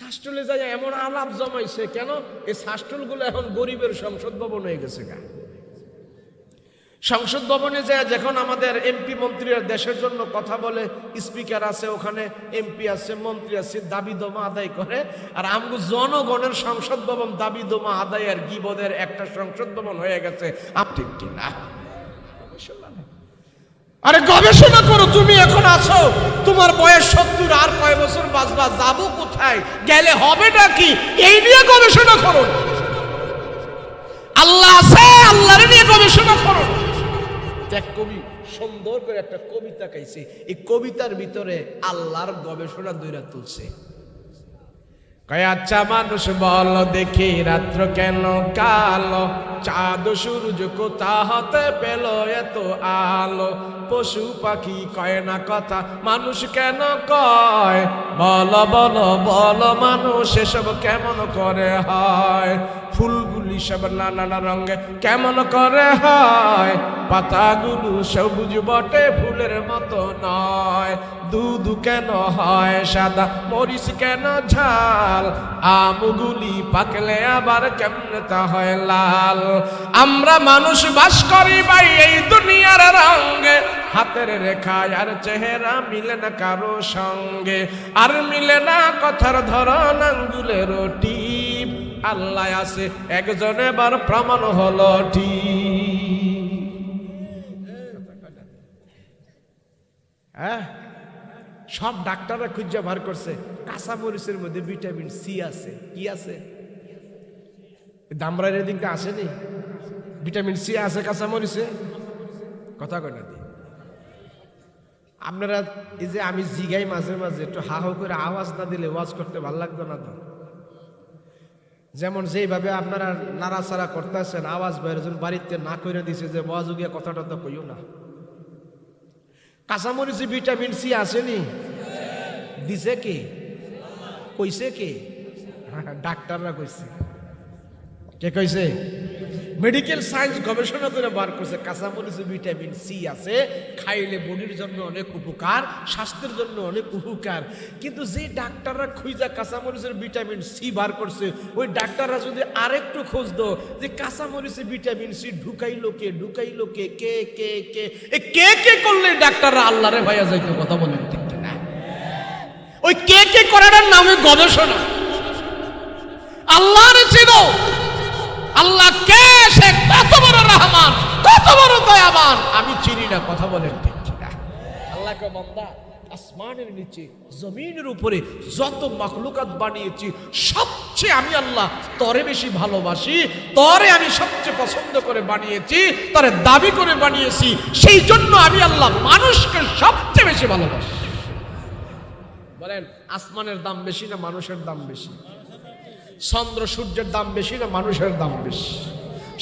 শাস্ত্রলে যাই এমন আলাপ জমাইছে কেন? এই শাস্ত্রগুলো এখন গরিবের সংসদ ভবন হয়ে গেছে গা। সংসদ ভবনে যায় যখন আমাদের এমপি মন্ত্রীরা দেশের জন্য কথা বলে, স্পিকার আছে, ওখানে এমপি আছে, মন্ত্রী আছে, দাবি দমা আদায় করে। আর আমগো জনগণের সংসদ ভবন দাবি দমা আদায় আর গীবদের একটা সংসদ ভবন হয়ে গেছে। ঠিক কিনা? আরে গবেষণা করো। তুমি এখন আছো, তোমার বয়স 70, আর কয় বছর বাঁচবা, যাবো কোথায়, গেলে হবে নাকি, এই নিয়ে গবেষণা করো। আল্লাহ আছে, আল্লাহর নিয়ে গবেষণা করো। এক কবি সুন্দর করে একটা কবিতা গাইছে, এই কবিতার ভিতরে আল্লাহর গবেষণা দইরা তুলছে। কয় আচ্ছা মানুষ বল দেখি, রাত্র কেন কালো, চাঁদ সূর্য কোথা হতে পেল এত আলো, পশু পাখি কয় না কথা, মানুষ কেন কয়, বলো বলো বলো মানুষ এসব কেমন করে হয়, ফুলগুলি সব নানা রঙে কেমন করে হয়, পাতাগুলো সবুজ বটে ফুলের মতো নয়, দুধ কেন হয় সাদা, মরিচ কেন ঝাল, আমগুলি পাকলে আবার কেমনে তা হয় লাল, আমরা মানুষ বাস করি ভাই এই দুনিয়ার রঙে, হাতের রেখা আর চেহারা মিলে না কারো সঙ্গে, আর মিলে না কথার ধরন আঙ্গুলের টিপ, আল্লাহ আছে একজন এবার প্রমাণ হলো ঠিক। হ্যাঁ, সব ডাক্তাররা খুঁজে বার করছে কাঁচা মরিচের মধ্যে ভিটামিন সি আছে। কি আছে? দামরার এদিকে আসেনি? ভিটামিন সি আছে কাঁচা মরিচে। কথা কয় না দি আপনারা? এই যে আমি জিগাই মাঝে মাঝে, একটু হা হা করে আওয়াজ না দিলে ওয়াজ করতে ভালো লাগতো না তো। যেমন যেইভাবে আপনারা নাড়াচাড়া করতেছেন, আওয়াজ বাইরে যখন বাড়িতে না করে দিছে যে ওয়াজ গিয়ে কথাটা তো কইও না। কাঁচামরিচে ভিটামিন সি আসেনি? দিছে কে? কইছে কে? ডাক্তাররা কইছে। কে কইছে? মেডিকেল সায়েন্স গবেষণা করে বার করছে কাঁচামরিচে ভিটামিন সি আছে, খাইলে বডির জন্য অনেক উপকার, স্বাস্থ্যের জন্য অনেক উপকার। কিন্তু যে ডাক্তাররা খুঁজা কাঁচামরিচের ভিটামিন সি বার করছে, ওই ডাক্তাররা যদি আরেকটু খোঁজ দো যে কাঁচামরিচে ভিটামিন সি ঢুকাইলো কে কে কে কে কে কে করলে ডাক্তাররা আল্লাহরে ভাইয়া যাইতো, কথা বলেন ঠিক না? ওই কে কে করার নামে গবেষণা। আল্লাহরে চিনো, আল্লাহ কে, সে কত বড় রহমান, কত বড় দয়াবান আমি চিনি না, কথা বলেন ঠিক না? আল্লাহকে বান্দা, আসমানের নিচে জমিনের উপরে যত মাখলুকাত বানিয়েছি সবচেয়ে আমি আল্লাহ তরে বেশি ভালোবাসি, তরে আমি সবচেয়ে পছন্দ করে বানিয়েছি, তরে দাবি করে বানিয়েছি। সেই জন্য আমি আল্লাহ মানুষকে সবচেয়ে বেশি ভালোবাসি। বলেন, আসমানের দাম বেশি না মানুষের দাম বেশি? চন্দ্র সূর্যের দাম বেশি না মানুষের দাম বেশি?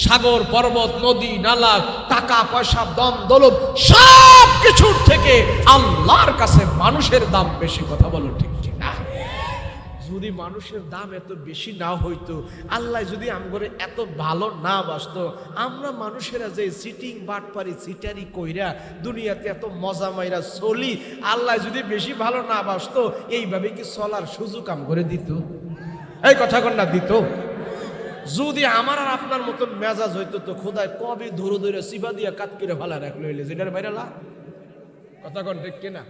সাগর পর্বত নদী নালা টাকা পয়সা দম দৌলত সব কিছুর থেকে আল্লাহর কাছে মানুষের দাম বেশি, কথা বলো ঠিক না? যদি মানুষের দাম এত বেশি না হইতো, আল্লাহ যদি আমগরে এত ভালো না বাসতো, আমরা মানুষেরা যে সিটিং বাটপারি সিটারি কইরা দুনিয়াতে এত মজা মাইরা চলি, আল্লাহ যদি বেশি ভালো না বাসতো, এইভাবে কি চলার সুযোগ আমগরে দিত? এই কথা কন্যা দিত? যদি আমার আর আপনার মতন মেজাজ হইতো তো খোদায় কবে ধরে ধরে সিবা দিয়া কাত করে ভালা রাখলো হইলে যেটার বাইরেলা, কথা কন ঠিক কিনা?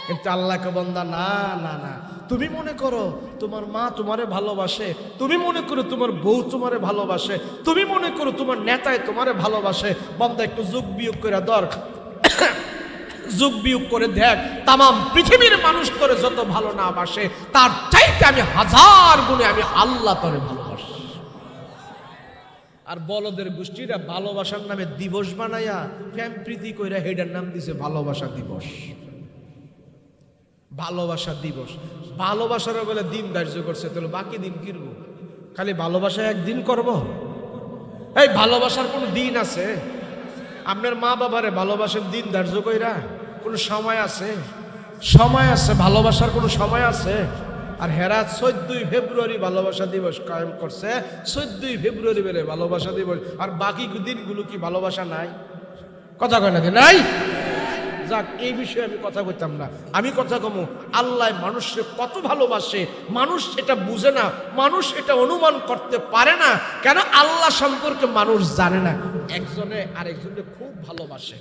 কিন্তু আল্লাহকে বন্দা, না না না, তুমি মনে করো তোমার মা তোমারে ভালোবাসে, তুমি মনে করো তোমার বউ তোমারে ভালোবাসে, তুমি মনে করো তোমার নেতায় তোমারে ভালোবাসে, বন্দা একটু যোগ বিয়োগ করে দর যোগ বিয়োগ করে দেখ, তামাম পৃথিবীর মানুষ তোরে যত ভালো না বাসে, তার চাইতে আমি হাজার গুণে আমি আল্লাহ তোরে ভালোবাসি। আর বলদের গোষ্ঠীরা ভালোবাসার নামে দিবস বানাইয়া প্রেম প্রীতি কইরা হেডার নাম দিছে ভালোবাসা দিবস। ভালোবাসা দিবস, ভালোবাসার বলে দিন ধার্য করছে, তাহলে বাকি দিন কিরব? খালি ভালোবাসা একদিন করব? এই ভালোবাসার কোনো দিন আছে? আপনার মা বাবারে ভালোবাসার দিন ধার্য কইরা কোনো সময় আছে? সময় আছে, ভালোবাসার কোনো সময় আছে? আর হেরা 14ই ফেব্রুয়ারি ভালোবাসা দিবস কায়েম করছে, 14ই ফেব্রুয়ারি বেলে ভালোবাসা দিবস, আর বাকি দিনগুলো কি ভালোবাসা নাই? কথা কয় না নাই? যাক, এই বিষয়ে আমি কথা কইতাম না। আমি কথা কমু, আল্লাহ মানুষকে কত ভালোবাসে মানুষ এটা বুঝে না, মানুষ এটা অনুমান করতে পারে না। কেন? আল্লাহ সম্পর্কে মানুষ জানে না। একজনে আরেকজনকে খুব ভালোবাসে,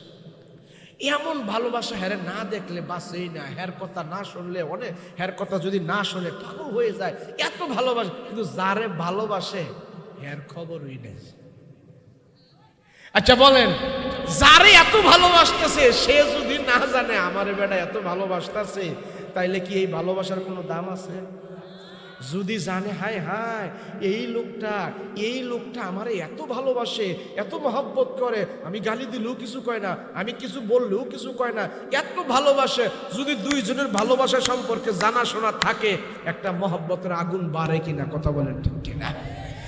এমন ভালোবাসা হেরে না দেখলে বাঁচেই না, হের কথা না শুনলে অনেক, হের কথা যদি না শুনে পাগল হয়ে যায়, এত ভালোবাসে। কিন্তু যারে ভালোবাসে হের খবরই নেই। আচ্ছা বলেন, যারে এত ভালোবাসতেছে সে যদি না জানে আমারে বেটা এত ভালোবাসতেছে, তাইলে কি এই ভালোবাসার কোনো দাম আছে? যদি জানে হায় হায় এই লোকটা আমারে এত ভালোবাসে, এত মহব্বত করে, আমি গালি দিলেও কিছু কয় না, আমি কিছু বললেও কিছু কয় না, এত ভালোবাসে। যদি দুইজনের ভালোবাসা সম্পর্কে জানাশোনা থাকে, একটা মহব্বতের আগুন বাড়ে কিনা, কথা বলেন ঠিক কিনা?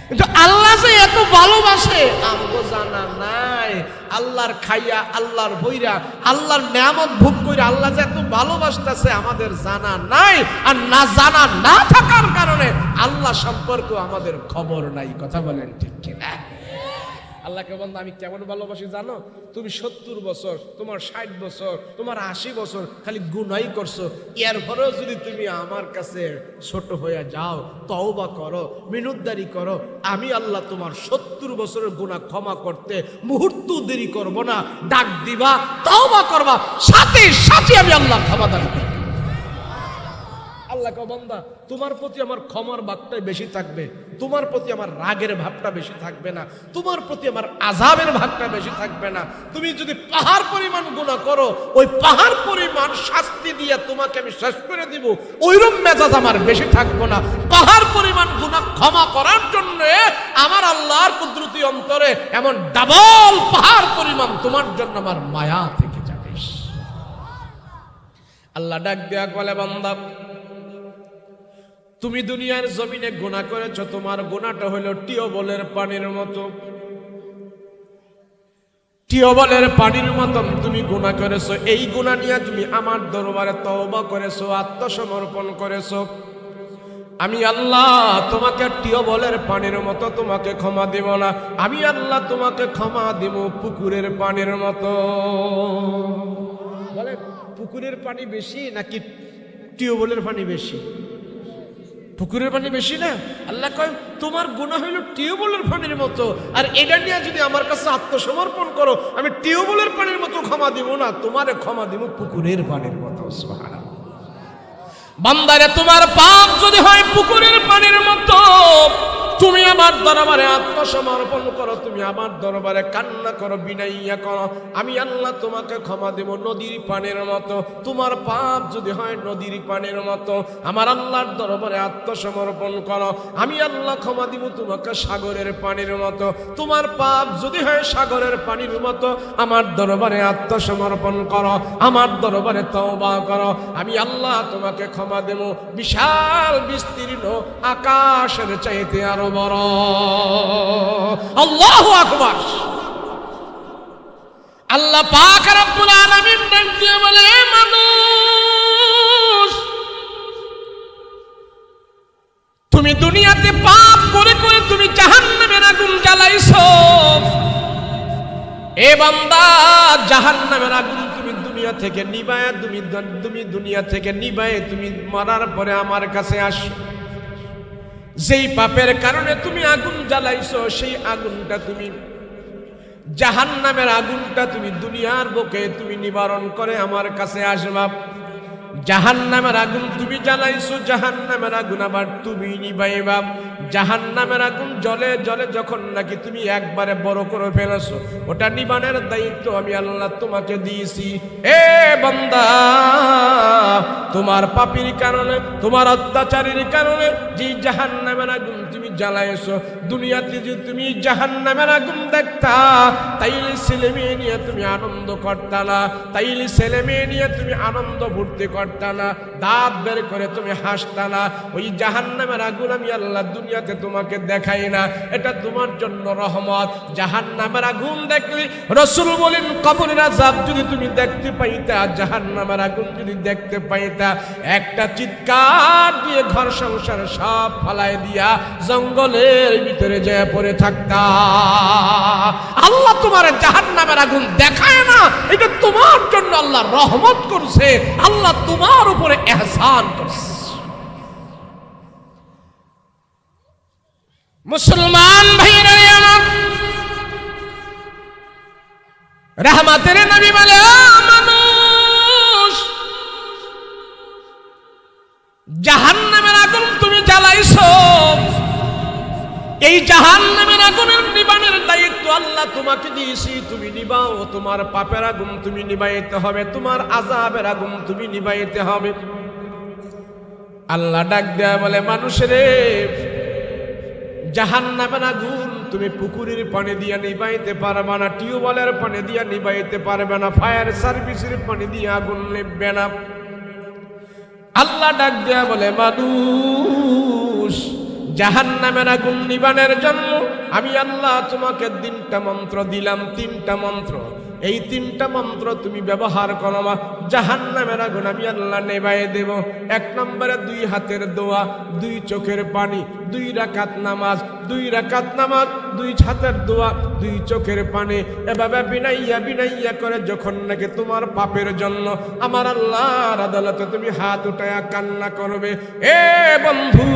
কিন্তু আল্লাহ যে এত ভালোবাসে আমগো জানা নাই। আল্লাহর খাইয়া, আল্লাহর বইরা, আল্লাহর নিয়ামত ভোগ কইরা আল্লাহ যে এত ভালোবাসতেছে আমাদের জানা নাই। আর না জানা না থাকার কারণে আল্লাহ সম্পর্কে আমাদের খবর নাই, কথা বলেন ঠিক কিনা? আল্লাহকে বলতো, আমি কেমন ভালোবাসি জানো? তুমি 70 বছর, তোমার 60 বছর, তোমার 80 বছর খালি গুনাই করছো, এরপরেও যদি তুমি আমার কাছে ছোট হয়ে যাও, তওবা করো, মিনতদারি করো, আমি আল্লাহ তোমার 70 বছরের গুনাহ ক্ষমা করতে মুহূর্ত দেরি করব না। ডাক দিবা, তওবা করবা, সাথে সাথে আমি আল্লাহ ক্ষমা দান করব। আল্লাহকে বান্দা, তোমার প্রতি আমার ক্ষমার ভাবটাই বেশি থাকবে, তোমার প্রতি আমার রাগের ভাবটা বেশি থাকবে না, তোমার প্রতি আমার আযাবের ভাবটা বেশি থাকবে না। তুমি যদি পাহাড় পরিমাণ গুনাহ করো, ওই পাহাড় পরিমাণ শাস্তি দিয়ে তোমাকে আমি শেষ করে দিব, ওইরকম মেজাজ আমার বেশি থাকবো না। পাহাড় পরিমাণ গুনাহ ক্ষমা করার জন্য আমার আল্লাহর কুদরতি অন্তরে এমন ডাবল পাহাড় পরিমাণ তোমার জন্য আমার মায়া থেকে যাবে। আল্লাহ ডাক দেয়া বলে, বান্দা তুমি দুনিয়ার জমিনে গুনাহ করেছো, তোমার গুনাহটা হলো টিউবওয়েলের পানির মতো। টিউবওয়েলের পানির মতন তুমি গুনাহ করেছো। এই গুনাহ নিয়ে তুমি আমার দরবারে তওবা করেছো, আত্মসমর্পণ করেছো। আমি আল্লাহ তোমাকে টিউবওয়েলের পানির মতো তোমাকে ক্ষমা দেব না, আমি আল্লাহ তোমাকে ক্ষমা দেব পুকুরের পানির মতো। বলে পুকুরের পানি বেশি নাকি টিউবওয়েলের পানি বেশি? পুকুরের পানি বেশি না? আল্লাহ কয় তোমার গুনাহ হইল টিউবওয়েলের পানির মতো, আর এটা নিয়ে যদি আমার কাছে আত্মসমর্পণ করো আমি টিউবওয়েলের পানির মতো ক্ষমা দিব না, তোমারে ক্ষমা দিব পুকুরের পানির মতো। সুবহানাল্লাহ। বান্দারে তোমার পাপ যদি হয় পুকুরের পানির মতো, তুমি আমার দরবারে আত্মসমর্পণ করো, তুমি আমার দরবারে কান্না করো, বিনাইয়া করো, আমি আল্লাহ তোমাকে ক্ষমা দেব নদীর পানির মতো। তোমার পাপ যদি হয় নদীর পানির মতো, আমার আল্লাহর দরবারে আত্মসমর্পণ করো, আমি আল্লাহ ক্ষমা দিব তোমাকে সাগরের পানির মতো। তোমার পাপ যদি হয় সাগরের পানির মতো, আমার দরবারে আত্মসমর্পণ করো, আমার দরবারে তওবা করো, আমি আল্লাহ তোমাকে ক্ষমা দেব বিশাল বিস্তীর্ণ আকাশের চাইতে আরো বড়। আল্লাহু আকবার। আল্লাহ পাক রব্বুল আলামিন ডাক দিয়ে বলে, মানুষ তুমি দুনিয়াতে পাপ করে করে তুমি জাহান্নামের আগুন জ্বালাইছো। এ বান্দা, জাহান্নামের আগুন তুমি দুনিয়া থেকে নিবায়ে, তুমি দুনিয়া থেকে নিবায়ে তুমি মরার পরে আমার কাছে আসো। যেই পাপের কারণে তুমি আগুন জ্বালাইছো, সেই আগুনটা তুমি জাহান্নামের আগুনটা তুমি দুনিয়ার বুকে তুমি নিবারণ করে আমার কাছে আসবা। জাহান্নামের আগুন তুমি জ্বালাইছো, জাহান্নামের আগুন আবার তুমি নিবাইবা। জাহান্নামের আগুন জলে জলে যখন নাকি তুমি একবারে বড় করে ফেলেছো, ওটা নিবানের দায়িত্ব আমি আল্লাহ তোমাকে দিয়েছি। এ বান্দা, তোমার পাপীর কারণে, তোমার অত্যাচারের কারণে যে জাহান্নামের আগুন তুমি জ্বালাইছো, দুনিয়াতে যে তুমি জাহান্নামের আগুন দেখতা, তাইলে ছেলে মেয়ে নিয়ে তুমি আনন্দ করতা না, তাইলে ছেলে মেয়ে নিয়ে তুমি আনন্দ ফুর্তি করতা না, দাঁত বের করে তুমি হাসতা না। ওই জাহান্নামের আগুন আমি আল্লাহ দুনিয়াতে তোমাকে দেখাই না, এটা তোমার জন্য রহমত। জাহান্নামের আগুন দেখলে রাসূল বলেন, কবরের আযাব যদি তুমি দেখতে পাইতা, জাহান্নামের আগুন যদি দেখতে পাইতা, একটা চিৎকার দিয়ে ঘর সংসার সব ফালাই দিয়া জঙ্গলের ভিতরে যেয়ে পড়ে থাকতা। আল্লাহ তোমার জাহান্নামের আগুন দেখায় না, এটা তোমার জন্য আল্লাহ রহমত করছে, আল্লাহ তোমার উপরে ইহসান করছে। মুসলমান ভাইরা আমার, রহমতের নবী বলে, মানুষ জাহান্নামের আগুন তুমি জ্বালাইছো, এই জাহান্নামের আগুনের নিবানের দায়িত্ব আল্লাহ তোমাকে দিয়েছি, তুমি নিবাও। তোমার পাপের আগুন তুমি নিবাইতে হবে, তোমার আযাবের আগুন তুমি নিবাইতে হবে। আল্লাহ ডাক দেয়া বলে, মানুষেরে, জাহান্নামের আগুন তুমি পুকুরের পানি দিয়ে নিবাইতে পারবে না, টিউবওয়েলের পানি দিয়ে নিবাইতে পারবে না, ফায়ার সার্ভিসের পানি দিয়ে আগুন নিববে না। আল্লাহ ডাক দেয়া বলে, মানুষ জাহান্নামের আগুন নিবানের জন্য আমি আল্লাহ তোমাকে 3টা মন্ত্র দিলাম, 3টা মন্ত্র। এই 3টা মন্ত্র তুমি ব্যবহার করো, জাহান্নামের আগুন আমি আল্লাহ নেভায়ে দেব। 1 নম্বরে 2 হাতের দোয়া, 2 চোখের পানি, 2 রাকাত নামাজ, 2 রাকাত নামাজ, 2 হাতের দোয়া, 2 চোখের পানি, এভাবে বিনাইয়া বিনাইয়া করে যখন নাকি তোমার পাপের জন্য আমার আল্লাহর আদালতে তুমি হাত উঠায়া কান্না করবে। এ বন্ধু,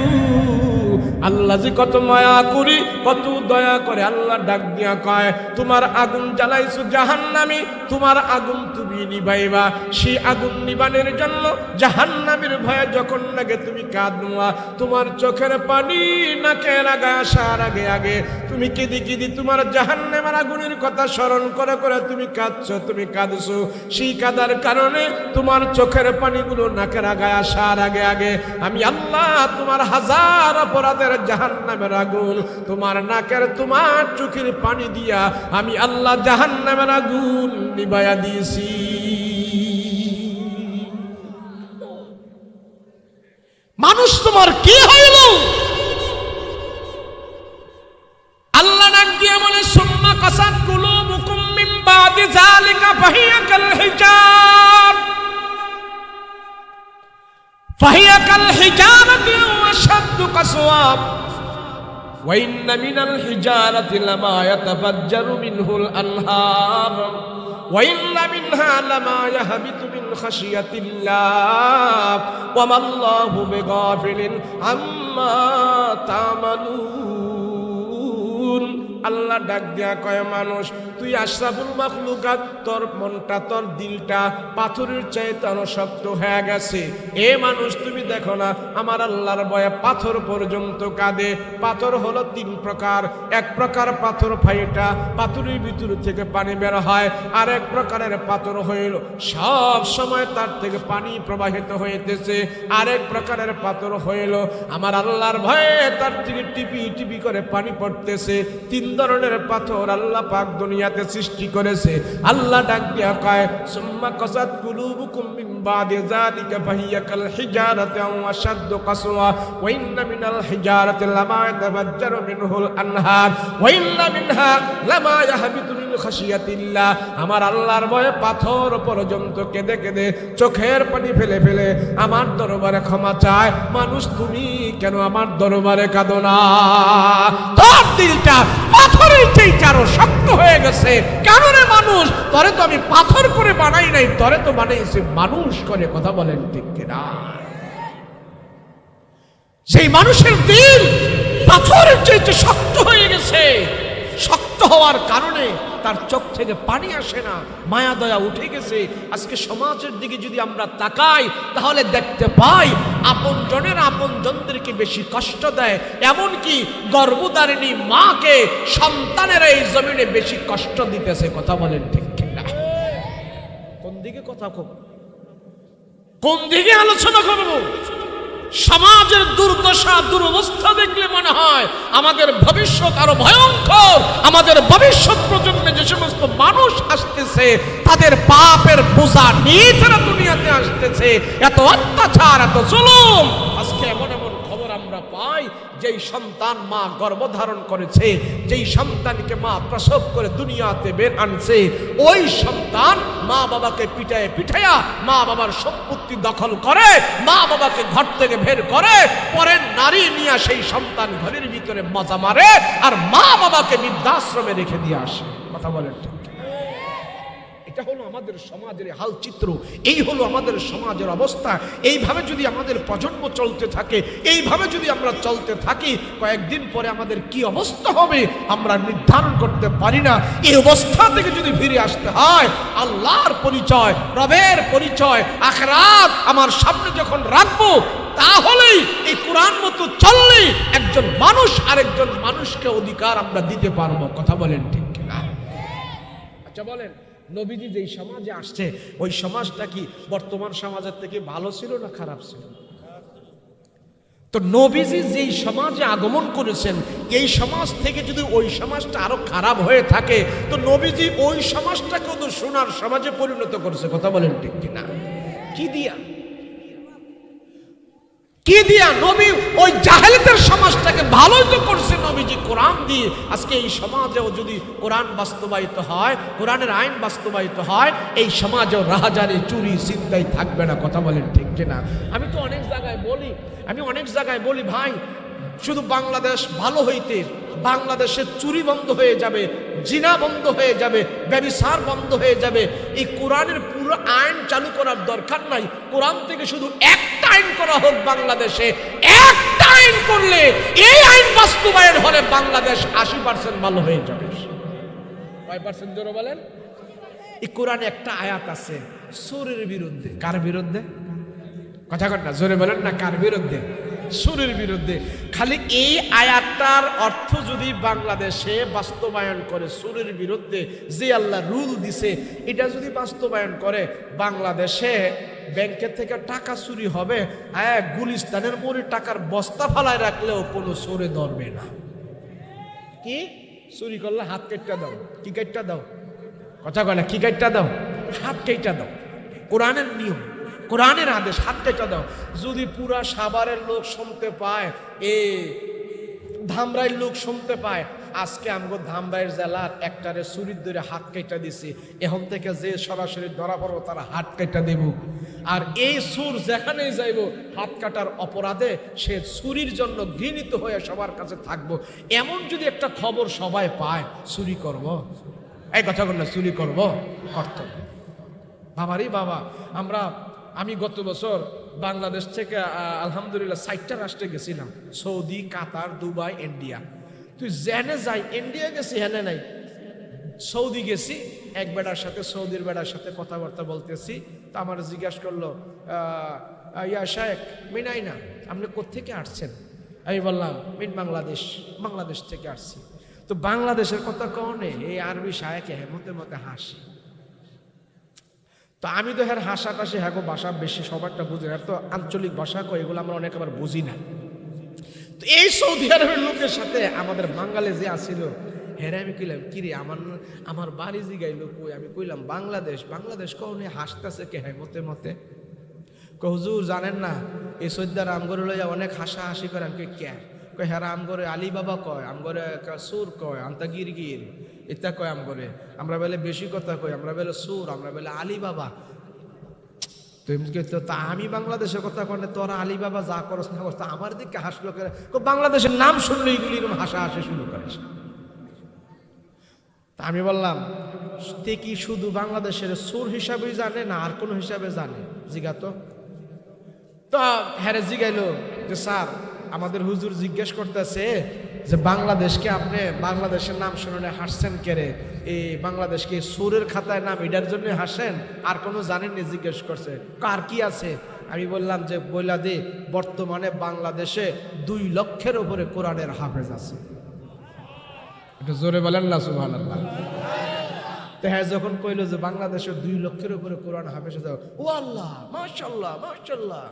আল্লাহ যে কত মায়া করি, কত দয়া করে, আল্লাহ ডাক দিয়া কয়, তোমার আগুন জ্বালাইছো জাহান্নামী, তোমার আগুন তুমি নিবাইবা। সেই আগুন নিবানের জন্য জাহান্নামের ভয়ে যখন লাগে তুমি কাঁদবা, তোমার চোখের পানি নাকের আগে আসার আগে আগে তুমি কেঁদে কেঁদে তোমার জাহান্নামের আগুনের কথা স্মরণ করে করে তুমি কাঁদছো, তুমি কাঁদছো। সেই কাঁদার কারণে তোমার চোখের পানিগুলো নাকের আগে আসার আগে আগে আমি আল্লাহ তোমার হাজার অপরাধের জাহান্নামের আগুন তোমার নাকের, তোমার চোখের পানি দিয়া আমি আল্লাহ জাহান্নামের আগুন নিবাইয়া দিয়েছি। মানুষ তোমার কি হইল? আল্লাহ ডাক দিয়ে বলে, সুম্মা কাসাত কুলুবুকুম মিন বাদি যালিকা ফাহিয়া কাল হিজার, ফাহিয়া কাল হিজারাতি ওয়া আশাদ্দু কাসওয়া ওয়া ইন্না মিনাল হিজারাতি লামা ইয়াতাফাজ্জারু মিনহুল আনহার ওয়া ইন্না মিনহা লামা ইয়াহবিতু মিন খাশিয়াতিল্লাহ ওয়া মাল্লাহু বিগাফিলিন আম্মা তা'মালুন। আল্লাহ ডাক দিয়া কয়, মানুষ তুই আশরাফুল মাখলুকাত, তোর মনটা তোর দিলটা পাথরের চাইতে আরো শক্ত হয়ে গেছে। এ মানুষ তুমি দেখো না আমার আল্লাহর ভয়ে পাথর পর্যন্ত কাঁদে। পাথর হলো তিন প্রকার। এক প্রকার পাথর ফাইটা পাথরের ভিতর থেকে পানি বের হয়, আর এক প্রকারের পাথর হইল সব সময় তার থেকে পানি প্রবাহিত হইতেছে। আরেক প্রকারের পাথর হইল আমার আল্লাহর ভয়ে তার থেকে টিপি টিপি করে পানি পড়তেছে। তিন ধরনের পাথর আল্লাহ পাক দুনিয়াতে সৃষ্টি করেছে। আল্লাহ ডাক দিয়া কয়, সুম্মা কাসাত কুলুবুকুম মিন বাদি যালিকা ফাহিয়া কাল হিজারাতি আও আশাদ্দু কাসওয়া ওয়া ইন্না মিনাল হিজারাতি লামা ইয়াতাফাজ্জারু মিনহুল আনহার ওয়া ইন্না মিনহা লামা ইয়াহবিতু মিন খাশিয়াতিল্লাহ। আমার আল্লাহর ভয়ে পাথর পর্যন্ত কেঁদে কেঁদে চোখের পানি ফেলে ফেলে আমার দরবারে ক্ষমা চায়। মানুষ তুমি কেন আমার দরবারে কাঁদো না? তোর দিলটা পাথরের চাইতে আরো শক্ত হয়ে গেছে কেন রে মানুষ? তরে তো আমি পাথর করে বানাই নাই, তরে তো বানাইছি মানুষ করে। কথা বলেন ঠিক কিনা? সেই মানুষের দিল পাথরের চাইতে শক্ত হয়ে গেছে। শক্ত হওয়ার কারণে তার চোখ থেকে পানি আসে না, মায়া দয়া উঠে গেছে। আজকে সমাজের দিকে যদি আমরা তাকাই তাহলে দেখতে পাই আপন জনের আপন জনদেরকে বেশি কষ্ট দেয়। এমনকি গর্ভধারিণী মাকে সন্তানেরা এই জমিনে বেশি কষ্ট দিতেছে। কথা বলেন ঠিক কিনা? কোন দিকে কথা কব, কোন দিকে আলোচনা করব? সমাজের দুর্দশা দুরবস্থা দেখলে মনে হয় আমাদের ভবিষ্যৎ আরো ভয়ঙ্কর। আমাদের ভবিষ্যৎ প্রজন্মে যে সমস্ত মানুষ আসতেছে তাদের পাপের বোঝা নিয়ে তারা দুনিয়াতে আসতেছে। এত অত্যাচার, এত জুলুম। আজকে এমন এমন খবর আমরা পাই, যেই সন্তান মা গর্ভধারণ করেছে, যেই সন্তানকে মা প্রসব করে দুনিয়াতে বের আনছে, ওই সন্তান মা বাবাকে পিটায় পিটায়া মা বাবার সম্পত্তি দখল করে, মা বাবাকে ঘর থেকে বের করে, পরের নারী নিয়ে সেই সন্তান ঘরের ভিতরে মজা মারে আর মা বাবাকে বৃদ্ধাশ্রমে রেখে দিয়ে আসে। কথা বলেন ঠিক? এটা হলো আমাদের সমাজের হাল চিত্র, এই হলো আমাদের সমাজের অবস্থা। এইভাবে যদি আমাদের প্রজন্ম চলতে থাকে, এইভাবে যদি আমরা চলতে থাকি, কয়েকদিন পরে আমাদের কি অবস্থা হবে আমরা নির্ধারণ করতে পারি না। এই অবস্থা থেকে যদি ফিরে আসতে হয়, আল্লাহর পরিচয়, রবের পরিচয়, আখিরাত আমার সামনে যখন রাখবো, তাহলেই এই কোরআন মতো চললেই একজন মানুষ আরেকজন মানুষকে অধিকার আমরা দিতে পারবো। কথা বলেন ঠিক কিনা? আচ্ছা বলেন, নবীজি যেই সমাজে আসছে ওই সমাজটা কি বর্তমান সমাজের থেকে ভালো ছিল না খারাপ ছিল? তো নবীজি যেই সমাজে আগমন করেছেন এই সমাজ থেকে যদি ওই সমাজটা আরো খারাপ হয়ে থাকে, তো নবীজি ওই সমাজটাকে তো সোনার সমাজে পরিণত করেছে। কথা বলেন ঠিক কিনা? কি দিয়া? কি দিয়া? নবী ওই জাহেলিয়াতের সমাজটাকে ভালোই তো করছে নবীজি কোরআন দিয়ে। আজকে এই সমাজেও যদি কোরআন বাস্তবায়িত হয়, কোরআনের আইন বাস্তবায়িত হয়, এই সমাজেও রাহাজানি চুরি চিন্তাই থাকবে না। কথা বলেন ঠিক কিনা? আমি তো অনেক জায়গায় বলি ভাই, শুধু বাংলাদেশ ভালো হইতে বাংলাদেশে চুরি বন্ধ হয়ে যাবে, জিনা বন্ধ হয়ে যাবে, ব্যভিচার বন্ধ হয়ে যাবে। এই কোরআনের পুরো আইন চালু করার দরকার নাই। কোরআন থেকে শুধু একটা আইন করা হোক বাংলাদেশে। একটা আইন করলে, এই আইন বাস্তবায়ন হলে বাংলাদেশ 80% ভালো হয়ে যাবে। কয় পার্সেন্ট জোরে বলেন? এই কোরআনে একটা আয়াত আছে সুরের বিরুদ্ধে। কার বিরুদ্ধে? কথা কন না, জোরে বলেন না। কার বিরুদ্ধে? সুরের বিরুদ্ধে। খালি এই আয়াতটার অর্থ যদি বাংলাদেশে বাস্তবায়ন করে, সুরের বিরুদ্ধে যে আল্লাহ রুল দিছে এটা যদি বাস্তবায়ন করে, বাংলাদেশে ব্যাংকের থেকে টাকা চুরি হবে, গুলিস্তানের মোড়ে টাকার বস্তা ফালায় রাখলেও কোনো চোরে ধরবে না। কি চুরি করলে হাত কেটটা দাও। কি কেটটা দাও? কথা কয় না, কি কেটটা দাও? হাত কেটটা দাও। কোরআনের নিয়ম, কোরআনের আদেশ, হাত কেটে দাও। যদি পুরা সাভারের লোক শুনতে পায় এ ধামরাইয়ের লোক শুনতে পায় আজকে আমগো ধামরাইয়ের জেলার একটারে চুরির ধরে হাত কেটে দিছি, এখন থেকে যে সরাসরি ধরা পড়বো তারা হাত কেটে দেব। আর এই সুর যেখানেই যাইব হাত কাটার অপরাধে সে চুরির জন্য ঘৃণিত হয়ে সবার কাছে থাকবো। এমন যদি একটা খবর সবাই পায়, চুরি করব, এই কথা বল না, চুরি করব কর্তব্য। বাবারই বাবা, আমি গত বছর বাংলাদেশ থেকে আলহামদুলিল্লাহ 60টা রাষ্ট্রে গেছিলাম, সৌদি, কাতার, দুবাই, ইন্ডিয়া। তুই জেনে যাই, ইন্ডিয়া গেছি হেনে নাই, সৌদি গেছি, এক বেটার সাথে সৌদির বেটার সাথে কথাবার্তা বলতেছি। তা আমার জিজ্ঞাসা করলো, ইয়া শায়েখ মিনাই না, আপনি কোত্থেকে আসছেন? আমি বললাম মিন বাংলাদেশ থেকে আসছি। তো বাংলাদেশের কথা কনে এই আরবি শায়েখে হেমতে মতে হাসি। তো আমি তো হ্যাঁ হাসাটাসি হ্যাঁ ভাষা বেশি সবারটা বুঝি না, তো আঞ্চলিক ভাষা কয় এগুলো আমরা অনেক আবার বুঝি না। তো এই সৌদি আরবের লোকের সাথে আমাদের বাঙালি যে আসিল, হ্যাঁ আমি কইলাম কিরে আমার বাড়ি জিগাইল কই, আমি কইলাম বাংলাদেশ কখনই হাসতেছে কে হ্যাঁ মতে মতে। হুজুর জানেন না এই সৈদ্যার আমগরে লইয়া অনেক হাসাহাসি করেন, কে কে কয় হ্যাঁ আমগরে আলী বাবা কয়, আমগরে সুর কয়, আন্তা গির এটা কয় আমগরে, আমরা বেলে বেশি কথা কই, আমরা বেলে সুর, আমরা বেলে আলী বাবা। তো আমি বাংলাদেশের কথা কনে তোরা আলী বাবা যা করস না করস, আমার দিকে হাসলো করে, বাংলাদেশের নাম শুনলে এগুলি এরকম হাসাহাসি শুরু করিস। তা আমি বললাম তে কি শুধু বাংলাদেশের সুর হিসাবেই জানে না আর কোন হিসাবে জানে জিজ্ঞাতো? তো হ্যাঁ জিগাইলো যে স্যার আমাদের হুজুর জিজ্ঞেস করতেছে যে বাংলাদেশকে আপনি বাংলাদেশের নাম শুনে হাসছেন কেরে, এই বাংলাদেশকে সুরের খাতায় নাম এটার জন্য হাসেন, আর কোনো জানেননি জিজ্ঞেস করছে। কার কি আছে? আমি বললাম যে বইলা দে বর্তমানে বাংলাদেশে 2 লক্ষের উপরে কোরআনের হাফেজ আছে। একটু জোরে বলেন না সুবহানাল্লাহ। তো হ্যাঁ যখন কইলো যে বাংলাদেশে 2 লক্ষের উপরে কোরআন হাফেজ আছে, ও আল্লাহ মাশাআল্লাহ মাশাআল্লাহ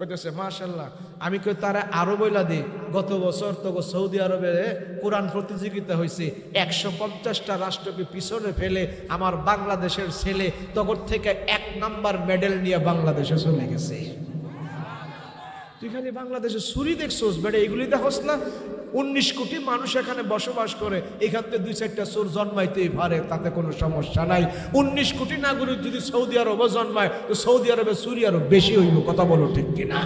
কইতেছে মাশাআল্লাহ। আমি কই তারা আরো বইলা দিই, গত বছর তো সৌদি আরবে কোরআন প্রতিযোগিতা হয়েছে, 150টা রাষ্ট্রকে পিছনে ফেলে আমার বাংলাদেশের ছেলে তখন থেকে 1 নাম্বার মেডেল নিয়ে বাংলাদেশে চলে গেছে। তুই খালি বাংলাদেশে চুরি দেখছোস বেড়ে, এগুলি দেখোস না? 19 কোটি মানুষ এখানে বসবাস করে, এখান থেকে 2-4টা চোর জন্মাইতেই পারে, তাতে কোনো সমস্যা নাই। 19 কোটি নাগরিক যদি সৌদি আরবে জন্মায় তো সৌদি আরবে চুরি আরো বেশি হইব, কথা বলো ঠিক কিনা?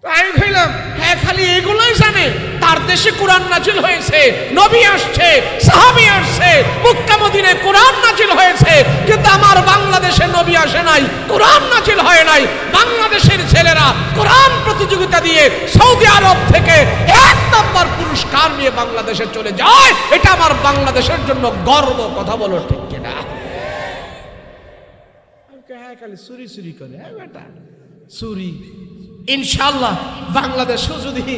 আমি কইলাম হ্যাঁ খালি এগুলোই জানে, তার দেশে কোরআন নাজিল হয়েছে, নবী আসছে, সাহাবী আসছে, মক্কা মদিনায় কোরআন নাজিল হয়েছে, কিন্তু আমার বাংলাদেশে নবী আসে নাই, কোরআন নাজিল হয় নাই। বাংলাদেশের ছেলেরা কোরআন প্রতিযোগিতা দিয়ে সৌদি আরব থেকে 1 নাম্বার পুরস্কার নিয়ে বাংলাদেশে চলে যায়, এটা আমার বাংলাদেশের জন্য গর্ব, কথা বলো ঠিক কিনা? হ্যাঁ খালি চুরি করে, হ্যাঁ বেটা চুরি। ইনশাআল্লাহ বাংলাদেশও যদি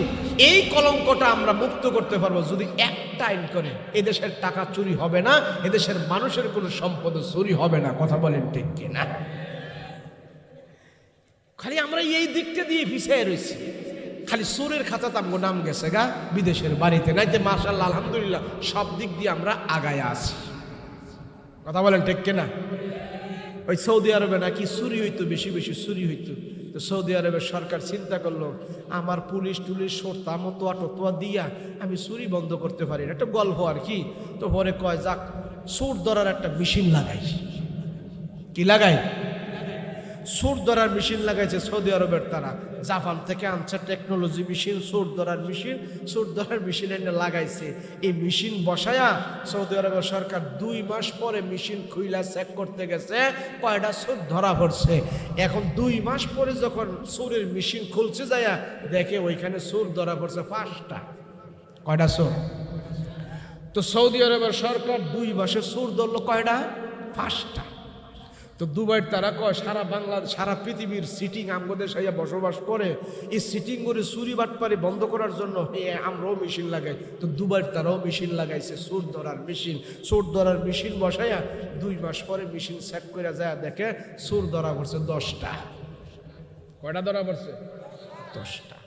এই কলঙ্কটা আমরা মুক্ত করতে পারবো, যদি একটা আইন করে, এদেশের টাকা চুরি হবে না, এদেশের মানুষের কোনো সম্পদ চুরি হবে না, কথা বলেন ঠিক কিনা? খালি আমরা এই দিকটা দিয়ে পিছিয়ে রয়েছি, খালি সুরের খাতাতে আমার নাম গেছে গা বিদেশের বাড়িতে, নাই যে মাশাআল্লাহ আলহামদুলিল্লাহ সব দিক দিয়ে আমরা আগায় আছি, কথা বলেন ঠিক কিনা? ওই সৌদি আরবে নাকি চুরি হইতো, বেশি চুরি হইতো। তো সৌদি আরবের সরকার চিন্তা করলো আমার পুলিশ টুলিশ সরতা মতোয়া টতোয়া দিয়া আমি চুরি বন্ধ করতে পারি না, একটা গল্প আর কি। তো পরে কয় যাক চোর ধরার একটা মেশিন লাগাই। কি লাগাই? চোর ধরার মেশিন লাগাইছে সৌদি আরবের, তারা জাপান থেকে আনছে টেকনোলজি মেশিন, চোর ধরার মেশিন এনে লাগাইছে। এই মেশিন বসায়া সৌদি আরবের সরকার 2 মাস পরে মেশিন খুইলা চেক করতে গেছে, কয়টা চোর ধরা পড়ছে। এখন 2 মাস পরে যখন চোরের মেশিন খুলছে যায়া দেখে ওইখানে চোর ধরা পড়ছে 5টা। কয়টা চোর? তো সৌদি আরবের সরকার 2 মাসে চোর ধরলো কয়টা? 5টা। তো দুবাইয়ের তারা কয় সারা বাংলাদেশ সারা পৃথিবীর সিটিং আমাদের সাইয়া বসবাস করে, এই সিটিং করে চুরি বাটপারি বন্ধ করার জন্য আমরাও মেশিন লাগাই। তো দুবাইয়ের তারাও মেশিন লাগাইছে, চোর ধরার মেশিন বসাইয়া 2 মাস পরে মেশিন সেট করে যায় দেখে চোর ধরা পড়ছে 10টা। কয়টা ধরা পড়ছে? 10টা।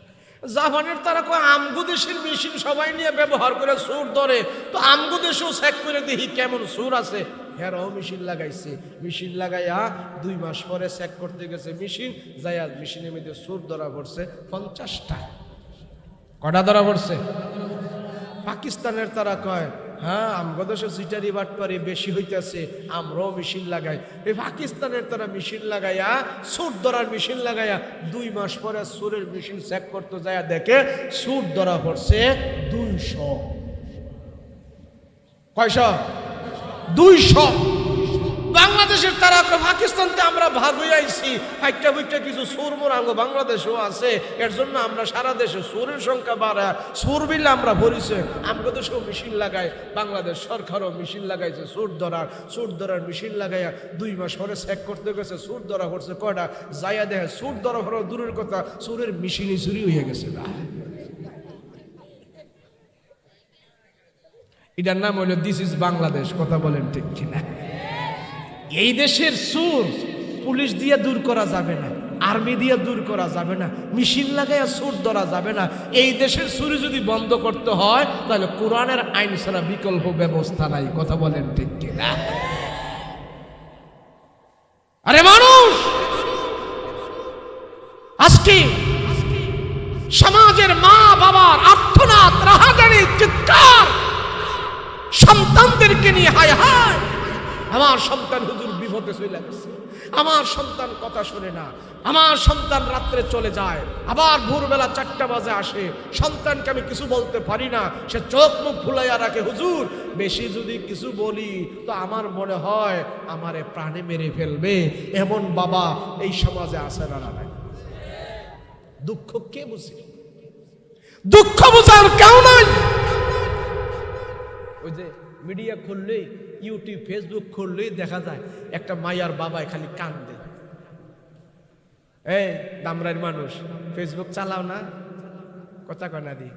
জাপানের তারা কয় আমগো দেশের মেশিন সবাই নিয়ে ব্যবহার করে চোর ধরে, তো আমগো দেশেও চেক করে দেখি কেমন চোর আছে। হেরাও মেশিন লাগাইছে, মেশিন লাগাইয়া 2 মাস পরে চেক করতে গেছে মেশিন, যাইয়া মেশিনের মধ্যে চোর ধরা পড়ছে 50টা। কটা ধরা পড়ছে? পাকিস্তানের তারা কয় হ্যাঁ আমগো দেশে সিটারি বাটপারি বেশি হইতেছে, আমরাও মেশিন লাগাই। এই পাকিস্তানের তারা মেশিন লাগাইয়া সুর ধরার মেশিন লাগাইয়া 2 মাস পরে সুরের মেশিন চেক করতে যায়, দেখে সুর ধরা পড়ছে 200। কয়শো? 200। বাংলাদেশের তারা পাকিস্তানতে আমরা ভাগ হয়ে আইছি, ফাইটটা বুইটটা কিছু সুর মোর আঙ্গ বাংলাদেশেও আছে, এর জন্য আমরা সারা দেশে সুরের সংখ্যা বাড়া, সুর বিলে আমরা ভরিছে। আমগো দেশেও মেশিন লাগায়, বাংলাদেশ সরকারও মেশিন লাগাইছে সুর ধরার মেশিন লাগাইয়া 2 মাস পরে চেক করতে গেছে, সুর ধরা পড়ছে কয়টা, যাইয়া দেখে সুর ধরা পড়া দূরের কথা, সুরের মেশিনই চুরি হয়ে গেছে। এটার নাম হইল দিস ইজ বাংলাদেশ। কথা বলেন ঠিক কিনা? এই দেশের সুর পুলিশ দিয়ে দূর করা যাবে না, আর্মি দিয়ে দূর করা যাবে না, মেশিন লাগাইয়া সুর ধরা যাবে না। এই দেশের চুরি যদি বন্ধ করতে হয় তাহলে কোরআনের আইন ছাড়া বিকল্প ব্যবস্থা নাই। কথা বলেন ঠিক কিনা? আরে মানুষ, আজকে সমাজের মা বাবার আর্তনাদ, রাহাজানি, চিৎকার, সন্তানদেরকে নিয়ে হায় হায় আমার সন্তান হুজুর বিপদে চলে গেছে, আমার সন্তান কথা শোনে না, আমার সন্তান রাত্রে চলে যায়, আবার ভোরবেলা 4টা বাজে আসে, সন্তানকে আমি কিছু বলতে পারি না, সে চোখ মুখ ফুলাইয়া রাখে। হুজুর বেশি যদি কিছু বলি তো আমার মনে হয় আমারে প্রাণে মেরে ফেলবে। এমন বাবা এই সমাজে আছে না? নাই। দুঃখ কে বুঝে? দুঃখ বুঝার কেউ নাই। ওই যে মিডিয়া খুললেই, ইউটিউব ফেসবুক খুললেই দেখা যায় একটা মায়ার বাবায় খালি কান্দে। এই দামরার মানুষ ফেসবুক চালাও না? কথা কয় না দি?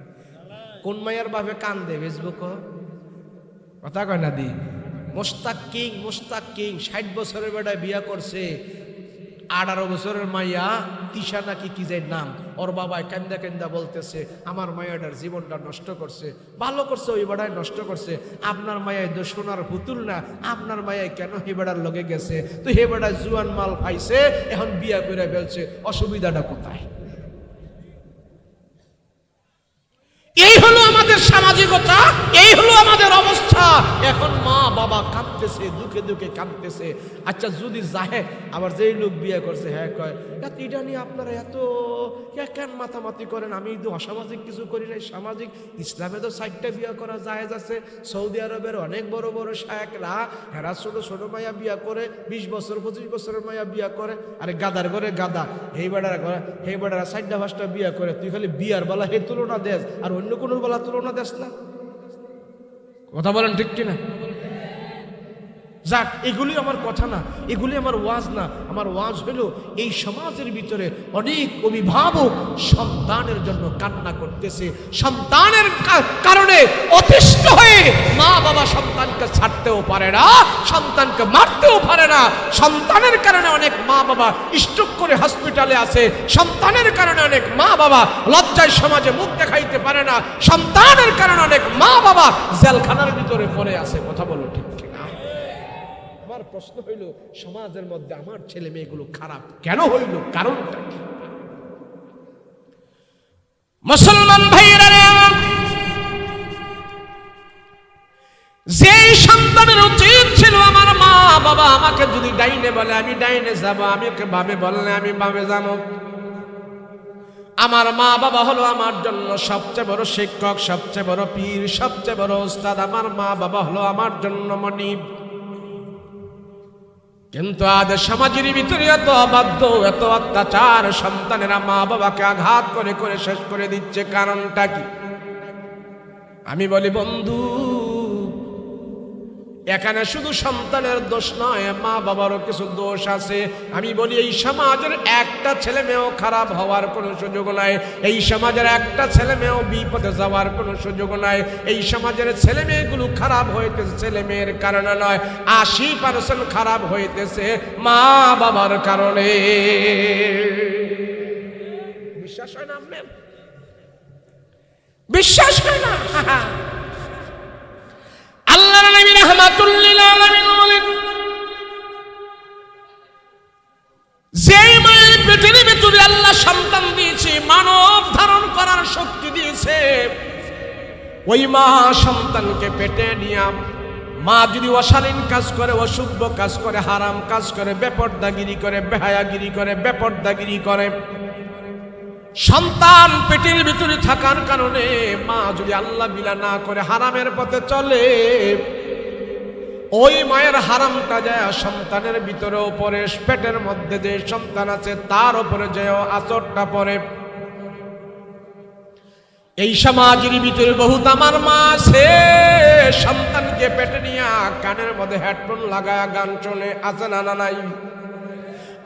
কোন মায়ার বাপে কান্দে ফেসবুক? কথা কয় না দি? মোস্তাক কিং 60 বছরের বেটায় বিয়া করছে, 18 বছরের মাইয়া তিশা নাকি কি যে নাম, ওর বাবায় কান্দা কান্দা বলতেছে আমার মায়াটার জীবনটা নষ্ট করছে। ভালো করছে, ওই বেড়ায় নষ্ট করছে। আপনার মায়ায় তো সোনার পুতুল না, আপনার মায়ায় কেন হে বেড়ার লগে গেছে? তো হে বেড়ায় জুয়ান মাল পাইছে, এখন বিয়া করে ফেলছে, অসুবিধাটা কোথায়? এই হলো আমাদের সামাজিকতা, এই হলো আমাদের অবস্থা। এখন মা বাবা কাঁদতেছে, দুঃখে দুঃখে কাঁদতেছে। আচ্ছা যদি যায়, আবার যেই লোক বিয়ে করছে হ্যাঁ কয় এটা নিয়ে আপনারা এত কেন মাতামাতি করেন? আমি তো অসামাজিক কিছু করি নাই, সামাজিক। ইসলামে তো 4টা বিয়ে করা জায়েজ আছে। সৌদি আরবের অনেক বড় বড় শায়েখরা হেরা ছোট ছোট মাইয়া বিয়া করে, 20 বছর 25 বছরের মাইয়া বিয়া করে। আরে গাদার ঘরে গাদা, এই বেড়ারা করে, এই বেড়ারা 4টা 5টা বিয়া করে। তুই খালি বিয়ার বেলা হে তুলনা দেশ, আর অন্য কোনো বেলা তুলনা দেশ না। কথা বলেন ঠিক কিনা? যাক, এগুলি আমার কথা না, এগুলি আমার ওয়াজ না। আমার ওয়াজ হলো এই সমাজের ভিতরে অনেক অভিভাবক সন্তানের জন্য কান্না করতেছে, সন্তানের কারণে অতিষ্ঠ হয়ে মা বাবা সন্তানকে ছাড়তেও পারে না, সন্তানকে মারতেও পারে না। সন্তানের কারণে অনেক মা বাবা স্ট্রোক করে হসপিটালে আছে, সন্তানের কারণে অনেক মা বাবা লজ্জায় সমাজে মুখ দেখাইতে পারে না, সন্তানের কারণে অনেক মা বাবা জেলখানার ভিতরে পড়ে আছে। কথা বলো ঠিক কিনা? আমার প্রশ্ন হইল, সমাজের মধ্যে আমার ছেলে মেয়েগুলো খারাপ কেন হইল? কারণটা কি? মুসলমান ভাইয়েরা, যে সন্তানের উচিত ছিল আমার মা বাবা আমাকে যদি ডাইনে বলে আমি ডাইনে যাব, আমি ওকে বামে বললে আমি বামে যাব। আমার মা বাবা হলো আমার জন্য সবচেয়ে বড় শিক্ষক, সবচেয়ে বড় পীর, সবচেয়ে বড় ওস্তাদ। আমার মা বাবা হলো আমার জন্য মনিব। কিন্তু আজ সমাজের ভিতরে এত অবাধ্য, এত অত্যাচার, সন্তানেরা মা বাবাকে আঘাত করে করে শেষ করে দিচ্ছে। কারণটা কি? আমি বলি বন্ধু, এখানে শুধু সন্তানের দোষ নয়, মা বাবারও কিছু দোষ আছে। আমি বলি এই সমাজের একটা ছেলে মেয়েও খারাপ হওয়ার কোনো সুযোগ নাই, এই সমাজের একটা ছেলে মেয়েও বিপদে যাওয়ার কোনো সুযোগ নাই। এই সমাজের ছেলে মেয়েগুলো খারাপ হইতেছে ছেলে মেয়ের কারণে নয়, 80% খারাপ হইতেছে মা বাবার কারণে। বিশ্বাস হয় না আপনার? বিশ্বাস হয় না? আল্লাহ নবী রাহমাতুল লিল আলামিন বলেন, যেই মায়ের পেটের ভিতরে আল্লাহ সন্তান দিয়েছে, মানব ধারণ করার শক্তি দিয়েছে, ওই মা সন্তানকে পেটে নিয়ে, মা যদি অশালীন কাজ করে, অশুভ কাজ করে, হারাম কাজ করে, বেপরদাগিরি করে, বেহায়াগিরি করে, বেপরদাগিরি করে, সন্তান পেটের ভিতরে থাকার কারণে মা যদি আল্লাহ বিলা না করে হারামের পথে চলে, ওই মায়ের হারামটা যায় সন্তানের ভিতরেও পড়ে, পেটের মধ্যে যে সন্তান আছে তার উপরে যে আচরটা পড়ে। এই সমাজের ভিতরে বহুত আমার মা আছে, সন্তানকে পেটে নিয়ে কানের মধ্যে হেডফোন লাগায় গান চলে, আছে না নাই?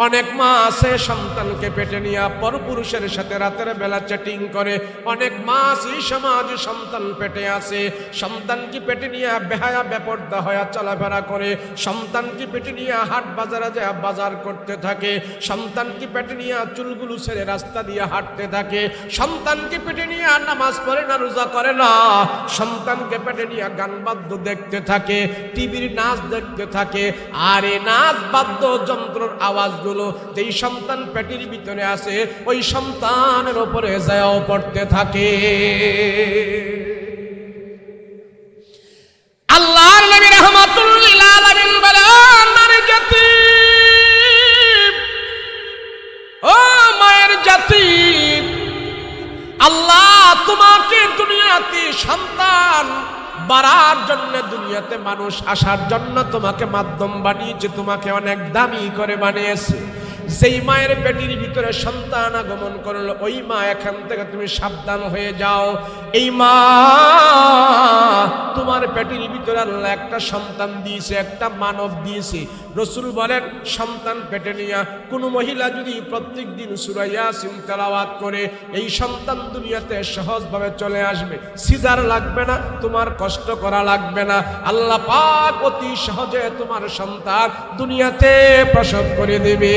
অনেক মা আছে সন্তানকে পেটে নিয়ে পরপুরুষের সাথে রাতের বেলা চ্যাটিং করে। অনেক মা আছে সমাজে সন্তান পেটে আছে, সন্তানকে পেটে নিয়ে বেহায়া বেপরদা হয়ে চলাফেরা করে, সন্তানকে পেটে নিয়ে হাট বাজারে যায় বাজার করতে থাকে, সন্তানকে পেটে নিয়ে চুলগুলো ছেড়ে রাস্তা দিয়ে হাঁটতে থাকে, সন্তানকে পেটে নিয়ে নামাজ পড়ে না, রোজা করে না, সন্তানকে পেটে নিয়ে গান বাদ্য দেখতে থাকে, টিভির নাচ দেখতে থাকে। আর এই নাচ বাদ্য যন্ত্রের আওয়াজ যেই সন্তান পেটের ভিতরে আছে ওই সন্তানের উপরে যাও পড়তে থাকে। আল্লাহর নবী রাহমাতুল লিল আলামিন বলেন, নারী জাতি, ও মায়ের জাতি, আল্লাহ তোমাকে দুনিয়াতে সন্তান বাড়ার জন্য, দুনিয়াতে মানুষ আসার জন্য তোমাকে মাধ্যম বানিয়েছে, তোমাকে অনেক দামি করে বানিয়েছে। যেই মায়ের পেটের ভিতরে সন্তান আগমন করলো, ওই মা এখান থেকে তুমি সাবধান হয়ে যাও। এই মা তোমার পেটের ভিতরে আল্লাহ একটা সন্তান দিয়েছে, একটা মানব দিয়েছে। রাসূল বলেন, সন্তান পেটে নিয়ে কোনো মহিলা যদি প্রত্যেক দিন সূরা ইয়াসিন তেলাওয়াত করে, এই সন্তান দুনিয়াতে সহজভাবে চলে আসবে, সিজার লাগবে না, তোমার কষ্ট করা লাগবে না। আল্লাহ পাক অতি সহজে তোমার সন্তান দুনিয়াতে প্রসব করে দেবে।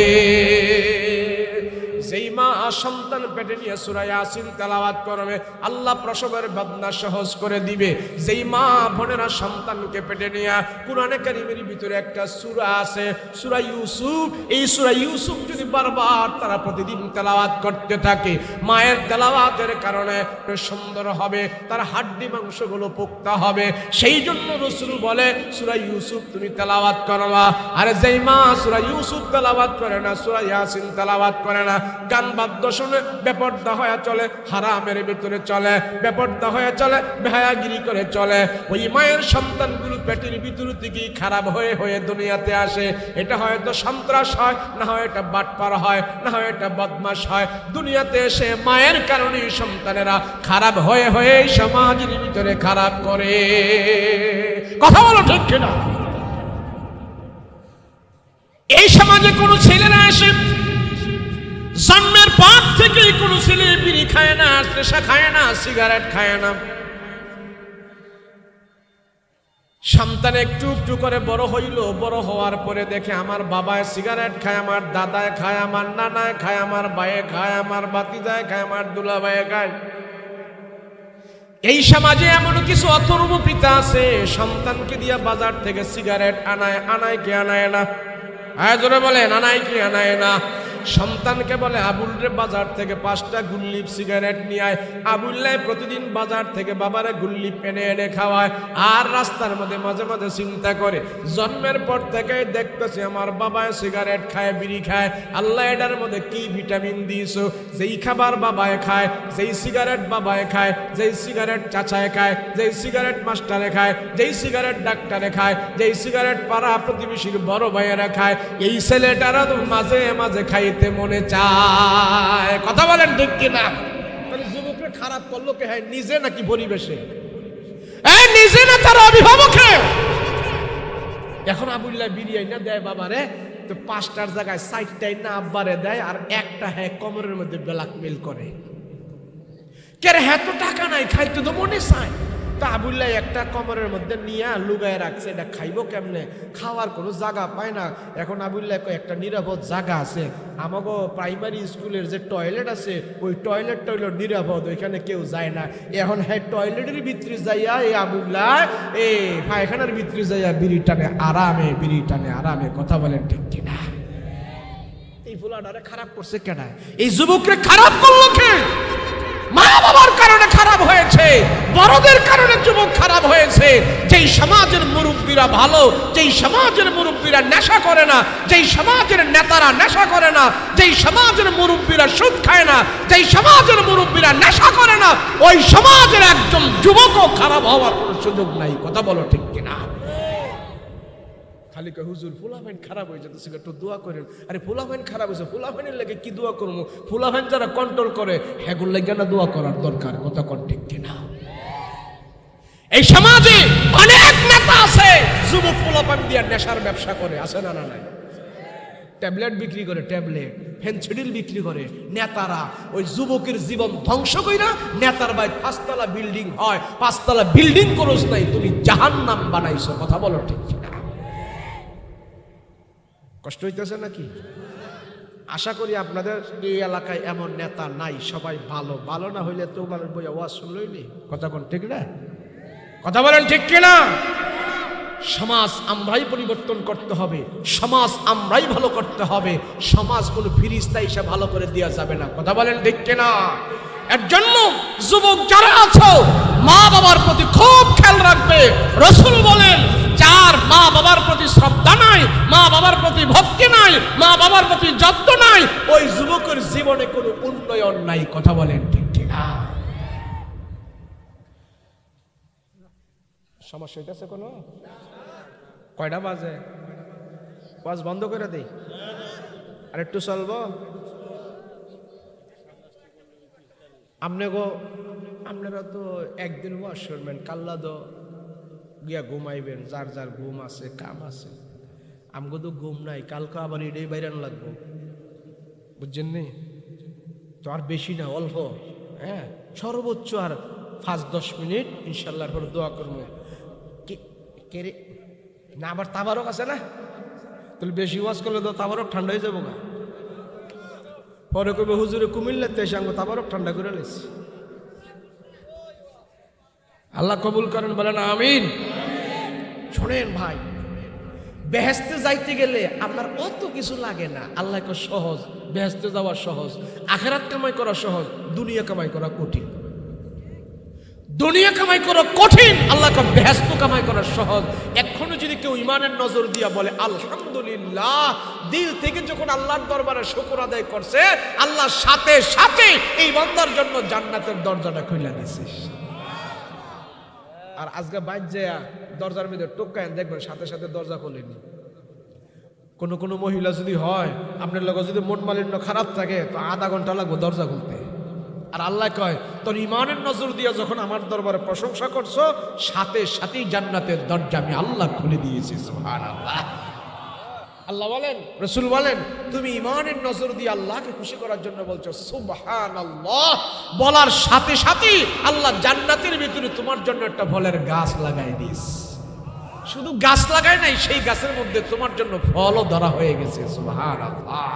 যেই মা সন্তান পেটে নিয়ে সূরা ইয়াসিন তেলাওয়াত করবে, আল্লাহ প্রসবের বেদনা সহজ করে দিবে। যেই মা বোনেরা সন্তানকে পেটে নিয়ে, কুরআনে কারীমের ভিতরে একটা সূরা আছে সূরা ইউসুফ, এই সূরা ইউসুফ যদি বারবার তারা প্রতিদিন তেলাওয়াত করতে থাকে, মায়ের তেলাওয়াতের কারণে সুন্দর হবে, তার হাড্ডি মাংসগুলো পোক্তা হবে। সেই জন্য রাসূল বলে সূরা ইউসুফ তুমি তেলাওয়াত করবা। আর যেই মা সূরা ইউসুফ তেলাওয়াত করে না, সূরা ইয়াসিন তেলাওয়াত করে না, গান বাদ্য শুনে বেপরদা হয়ে চলে, হারামের ভিতরে চলে, বেপরদা হয়ে চলে, বেহায়াগিরি করে চলে, ওই মায়ের সন্তানগুলো পেটের ভিতর থেকে খারাপ হয়ে হয়ে দুনিয়াতে আসে। এটা হয়তো সন্ত্রাস হয়, না হয় এটা বাটপার হয়, না হয় এটা বদমাশ হয়। দুনিয়াতে এসে মায়ের কারণে সন্তানেরা খারাপ হয়ে হয়ে সমাজের ভিতরে খারাপ করে। কথা বলো ঠিক কিনা? এই সমাজে কোনো ছেলেরা আসে, জন্মের পর থেকেই কোনো ছেলে বিড়ি খায় না, নেশা খায় না, সিগারেট খায় না। সন্তান একটু একটু করে বড় হইল, বড় হওয়ার পরে দেখে আমার বাবায় সিগারেট খায়, আমার দাদায় খায়, আমার নানায় খায়, আমার ভাইয়ে খায়, আমার ভাতিজায় খায়, আমার দুলাভাইয়ে খায়। এই সমাজে এমন কিছু অথর্ব পিতা আছে, সন্তানকে দিয়ে বাজার থেকে সিগারেট আনায়, আনায় কি আনায় না? জোরে বলেন, আনায় কি আনায় না? সন্তানকে বলে আবুল রে বাজার থেকে 5টা গুল্লিপ সিগারেট নিয়ে আয়। আবুল্লাহ প্রতিদিন বাজার থেকে বাবারে গুল্লিপ এনে এনে খাওয়ায়। আর রাস্তার মধ্যে মাঝে মাঝে চিন্তা করে, জন্মের পর থেকে দেখতেছি আমার বাবায় সিগারেট খায়, বিড়ি খায়, আল্লাহ এটার মধ্যে কি ভিটামিন দিয়েছো? যেই খাবার বাবায় খায়, যেই সিগারেট বাবায় খায়, যেই সিগারেট চাচায় খায়, যেই সিগারেট মাস্টারে খায়, যেই সিগারেট ডাক্তারে খায়, যেই সিগারেট পাড়া প্রতিবেশীর বড় ভাইয়েরা খায়, এই ছেলেটারা তো মাঝে মাঝে খাই মনে চায়। কথা বলেন ঠিক কিনা? তাহলে যুবকরা খারাপ করলো কে? হয় নিজে নাকি পরিবেশে? নিজে না, তার অভিভাবকে। এখন আবুল্লাহ বিরিয়ানি না দেয় বাবারে, তো 5টার জায়গায় 4টাই না আব্বারে দেয়, আর একটা হ্যাঁ কোমরের মধ্যে ব্ল্যাকমেল করে। কে রে, হ্যাঁ তো টাকা নাই, খাইতে তো মনে চায়। তা আবুল্লাহ একটা কোমরের মধ্যে নিয়ে লুগায় রাখছে, এটা খাইবো কেমনে? খাওয়ার কোনো জায়গা পায় না। এখন আবুল্লাহ একটা নিরাপদ জায়গা আছে, আমাগো প্রাইমারি স্কুলের যে টয়লেট আছে, ওই টয়লেট নিরাপদ, ওইখানে কেউ যায় না। এখন হ্যাঁ টয়লেটের ভিতরে যাইয়া এই আবুল্লাহ এই পায়খানার ভিতরে যাইয়া বিড়ি টানে আরামে, বিড়ি টানে আরামে। কথা বলেন ঠিক কিনা? এই ফুল পোলাডারে খারাপ করছে কেডা? এই যুবকরে খারাপ করলো কে? মা বাবার কারণে খারাপ হয়েছে, বড়দের কারণে যুবক খারাপ হয়েছে। যেই সমাজের মুরব্বীরা ভালো, যেই সমাজের মুরব্বীরা নেশা করে না, যেই সমাজের নেতারা নেশা করে না, যেই সমাজের মুরব্বীরা সুদ খায় না, যেই সমাজের মুরব্বীরা নেশা করে না, ওই সমাজের একজন যুবকও খারাপ হওয়ার কোনো সুযোগ নাই। কথা বলো ঠিক কিনা? খালি কয় হুজুর ফুলাফাইন খারাপ হয়ে যেতেছে, একটু দোয়া করেন। আরে ফুলাফাইন খারাপ হয়েছে, ফুলাফাইনের লাগে কি দোয়া করবো? ফুলাফাইন যারা কন্ট্রোল করে হেগুর লাগে না দোয়া করার দরকার। কথা কন ঠিক কিনা? এই সমাজে অনেক নেতা আছে যুবক ফুলাফাইন দিয়ে নেশার ব্যবসা করে, আছে না? না নাই? ট্যাবলেট বিক্রি করে, ট্যাবলেট ফেনসিডিল বিক্রি করে নেতারা। ওই যুবকের জীবন ধ্বংস কইরা নেতার ভাই 5 তলা বিল্ডিং হয়, 5 তলা বিল্ডিং করস নাই, তুমি জাহান্নাম বানাইছো। কথা বলো ঠিক কিনা? কষ্ট হইতেছে নাকি? আশা করি আপনাদের এই এলাকায় এমন নেতা নাই, সবাই ভালো। ভালো না হইলে তো মানুষ বইয়া ওয়াজ শুনলই নি। কথা কোন ঠিক না? কথা বলেন ঠিক কিনা? সমাজ আমরাই পরিবর্তন করতে হবে, সমাজ আমরাই ভালো করতে হবে। সমাজ কোনো ফিরিস্তা এসে ভালো করে দেওয়া যাবে না। কথা বলেন ঠিক কিনা? এর জন্য যুবক যারা আছো মা বাবার প্রতি খুব খেয়াল রাখবে। রাসূল বলেন, যার মা বাবার প্রতি শ্রদ্ধা নাই, মা বাবার প্রতি ভক্তি নাই, মা বাবার প্রতি যত্ন নাই, ওই যুবকের জীবনে কোনো উন্নয়ন নাই। কথা বলেন ঠিক কিনা? সমস্যা হইতেছে কোনো? কয়টা বাজে? ওয়াজ বন্ধ করে দেই, আর একটু চলবো? আপনারা তো একদিন ওয়াজ শুনবেন, কাল্লা তো গিয়া ঘুমাইবেন, যার যার ঘুম আছে, কাম আছে। আমগো তো ঘুম নাই, কালকে আবার এটাই বাইরান লাগবো, বুঝছেন নি? তো আর বেশি না, অল্প, হ্যাঁ, সর্বোচ্চ আর 5-10 মিনিট ইনশাল্লাহ পর দোয়া করবো। কে রে না, আবার তাবারক আছে না? তাহলে বেশি ওয়াজ করলে তো তাবারক ঠান্ডা হয়ে যাবো না। পরে কবে হুজুরে কুমিল্লাতে এসে আমি তাবারক ঠান্ডা করে লেছি। আল্লাহ কবুল করেন, বলেন আমিন। শোনেন ভাই, বেহেশতে যাইতে গেলে আপনার অত কিছু লাগে না। আল্লাহ সহজ, বেহেশতে যাওয়া সহজ, আখিরাত কামাই করা সহজ, দুনিয়া কামাই করা কঠিন। দুনিয়া কামাই করা কঠিন, আল্লাহ বেহেশত কামাই করা সহজ। এখনো যদি কেউ ইমানের নজর দিয়া বলে আলহামদুলিল্লাহ, দিল থেকে যখন আল্লাহর দরবারে শুকর আদায় করছে, আল্লাহ সাথে সাথে এই বান্দার জন্য জান্নাতের দরজাটা খুলে দিছিস। আর আজকে বাইর যায় দরজার মধ্যে টোকায় দেখবেন সাথে সাথে দরজা খোলেনি। কোনো মহিলা যদি হয়, আপনার লোক যদি মন মালিন্য খারাপ থাকে, তো আধা ঘন্টা লাগবে দরজা খুলতে। আর আল্লাহ কয়, তোর ইমানের নজর দিয়া যখন আমার দরবারে প্রশংসা করছো, সাথে সাথেই জান্নাতের দরজা আমি আল্লাহ খুলে দিয়েছি। সুবহানাল্লাহ। আল্লাহ বলেন, রাসূল বলেন, তুমি ইমানের নজর দিয়ে আল্লাহকে খুশি করার জন্য বলছো সুবহানাল্লাহ, বলার সাথে সাথেই আল্লাহ জান্নাতের ভিতরে তোমার জন্য একটা ফলের গাছ লাগাই দিস। শুধু গাছ লাগায় নাই, সেই গাছের মধ্যে তোমার জন্য ফলও ধরা হয়ে গেছে। সুবহানাল্লাহ।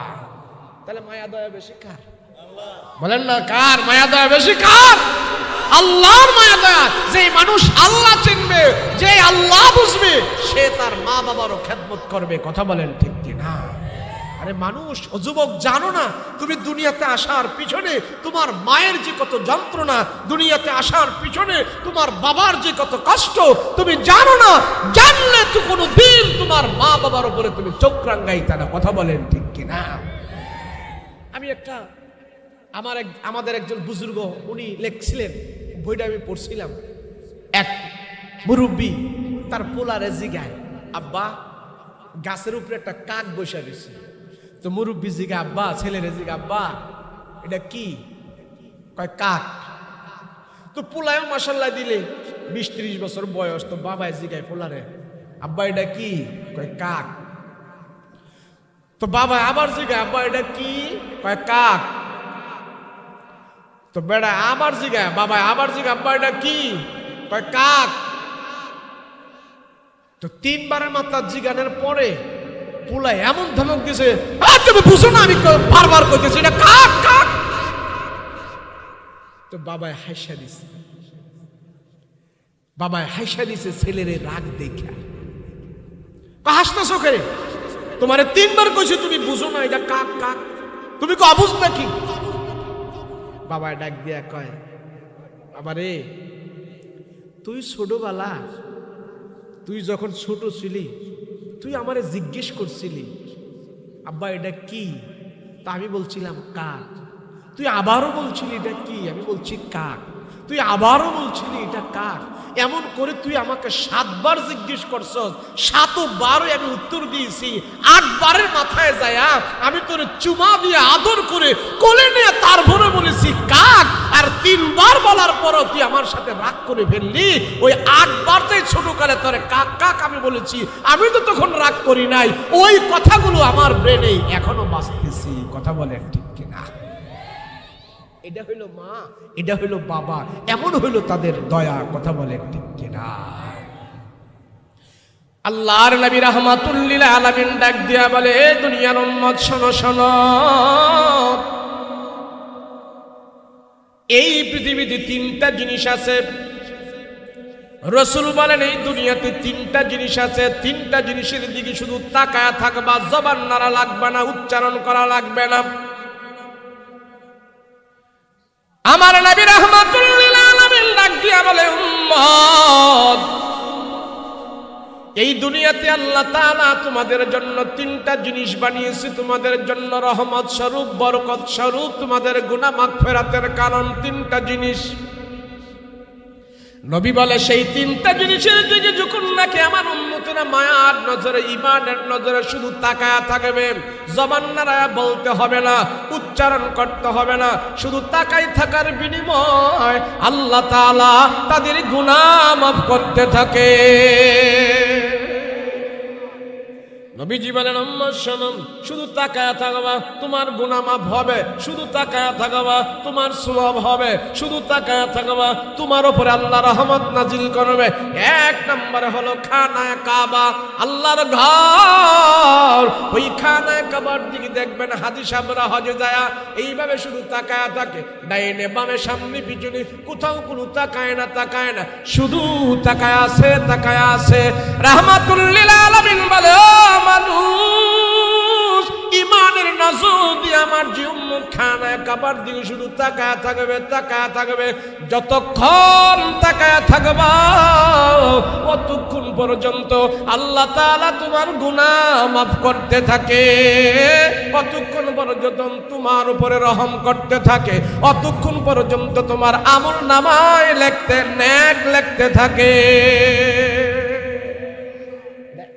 তাহলে মায়া দয়া বেশি কার? বলেন না, কার মায়া দয়া বেশি? কার? আল্লাহর মায়া দয়া। যে মানুষ আল্লাহ চিনবে, যে আল্লাহ বুঝবে, সে তার মা বাবারও খেদমত করবে। কথা বলেন ঠিক কিনা? আরে মানুষ, ও যুবক, জানো না তুমি দুনিয়াতে আসার পিছনে তোমার মায়ের যে কত যন্ত্রণা, দুনিয়াতে আসার পিছনে তোমার বাবার যে কত কষ্ট তুমি জানো না? জানলে তো কোনো দিন তোমার মা বাবার উপরে তুমি চোখ রাঙ্গাইতে না। কথা বলেন ঠিক কিনা? আমি আমাদের একজন বুজুর্গ, উনি লেখছিলেন, বইটা আমি পড়ছিলাম। এক মুরব্বী তার পোলারে জিগায়, আব্বা, গাছের উপরে একটা কাক বসে রয়েছে। তো মুরব্বী জিগা, আব্বা, ছেলেরে জিগা, আব্বা এটা কি? কয় কাক। তো পোলায়ও মাশাল্লাহ দিলে 20-30 বছর বয়স। তো বাবায় জিগায় পোলারে, আব্বা এটা কি? কয় কাক। তো বাবা আবার জিগায়, আব্বা এটা কি? কয় কাক। তো বেড়া আবার জিগায়, বাবা আবার জিগা, আব্বা এটা কি? কয় কাক। তো 3 বারের মাত্রা জিগানের পরে পোলা এমন ধমক দিছে, তুমি বুঝো না আমি বারবার কইতেছি এটা কাক কাক। তো বাবায় হাসা দিছে, বাবায় হাসা দিছে ছেলের রাগ দেখা। হাসতেছো কে? তোমারে 3 বার কইছে তুমি বুঝো না এটা কাক কাক। তুমি কি অবুঝ নাকি? বাবা ডাক দিয়া কয়, বাবা রে, তুই ছোটবেলা, তুই যখন ছোট ছিলি তুই আমারে জিজ্ঞেস করছিলি আব্বা এটা কি, তা আমি বলছিলাম কাক। তুই আবারও বলছিলি এটা কি, আমি বলছি কাক। তুই আবারও বলছিলি এটা কাক। এমন করে তুই আমাকে 7 বার জিজ্ঞেস করছস, 7 বারই আমি উত্তর দিয়েছি। 8 বারের মাথায় যায় আমি তোরে চুমা দিয়ে আদর করে কোলে নিয়ে তারপরে বলেছি কাক। আর 3 বার বলার পরও তুই আমার সাথে রাগ করে ফেললি। ওই 8 বারটাই ছোটকালে তোরে কাক কাক আমি বলেছি, আমি তো তখন রাগ করি নাই। ওই কথাগুলো আমার ব্রেনে এখনো বাজতেছি। কথা বলেন ঠিক কিনা? এটা হইল মা, এটা হইল বাবা, এমন হইল তাদের দয়া। কথা বলেন ঠিক কিনা? আল্লাহর নবী রাহমাতুল লিল আলামিন ডাক দিয়া বলে, এ দুনিয়ার উম্মত শোনো শোনো, এই পৃথিবীতে 3টা জিনিস আছে। রাসূল বলেন এই দুনিয়াতে 3টা জিনিস আছে। 3টা জিনিসের দিকে শুধু তাকায়া থাকবা, জবান নাড়া লাগবে না, উচ্চারণ করা লাগবে না। আমার নবী রাহমাতুল লিল আলামিন ডাক দিয়া বলে, উম্মত, এই দুনিয়াতে আল্লাহ তাআলা তোমাদের জন্য 3টা জিনিস বানিয়েছে, তোমাদের জন্য রহমত স্বরূপ, বরকত স্বরূপ, তোমাদের গুনাহ মাগফিরাতের কারণ 3টা জিনিস। নবী বলে সেই 3টা জিনিসের দিকে যখন নাকি আমার উম্মতেরা মায়ার নজরে, ঈমানের নজরে শুধু তাকায়া থাকবে, জবান নাড়ায়া বলতে হবে না, উচ্চারণ করতে হবে না, শুধু তাকাই থাকার বিনিময় আল্লাহ তাআলা তাদের গুনাহ মাফ করতে থাকে। নবীজি বলেন, উম্মত শোনো, শুধু তাকায়া থাকবা, তোমার গুনাহ মাফ হবে। শুধু তাকায়া থাকবা, তোমার সওয়াব হবে। শুধু তাকায়া থাকবা, তোমার উপরে আল্লাহ রহমত নাজিল করবে। 1 নম্বরে হলো খানায়ে কাবা, আল্লাহর ঘর। ওই খানায়ে কাবার দিকে দেখবেন হাজী সাহেবরা হজে যায় এইভাবে শুধু তাকায়া থাকে, ডাইনে বামে সামনে পিছনে কোথাও কোনো তাকায় না, তাকায় না, শুধু তাকায় আছে, তাকায় আছে। রাহমাতুল লিল আলামিন বলে, মানুষ ইমানের নজর দিয়ে আমার যে উম্মত খানায়ে কাবার দিকে শুধু তাকায়া থাকবে, তাকায়া থাকবে, যতক্ষণ তাকায়া থাকবা ততক্ষণ পর্যন্ত আল্লাহ তাআলা তোমার গুনাহ মাফ করতে থাকে, কতক্ষণ পর্যন্ত তোমার উপরে রহম করতে থাকে, অতক্ষণ পর্যন্ত তোমার আমল নামায় লিখতে, নেক লিখতে থাকে।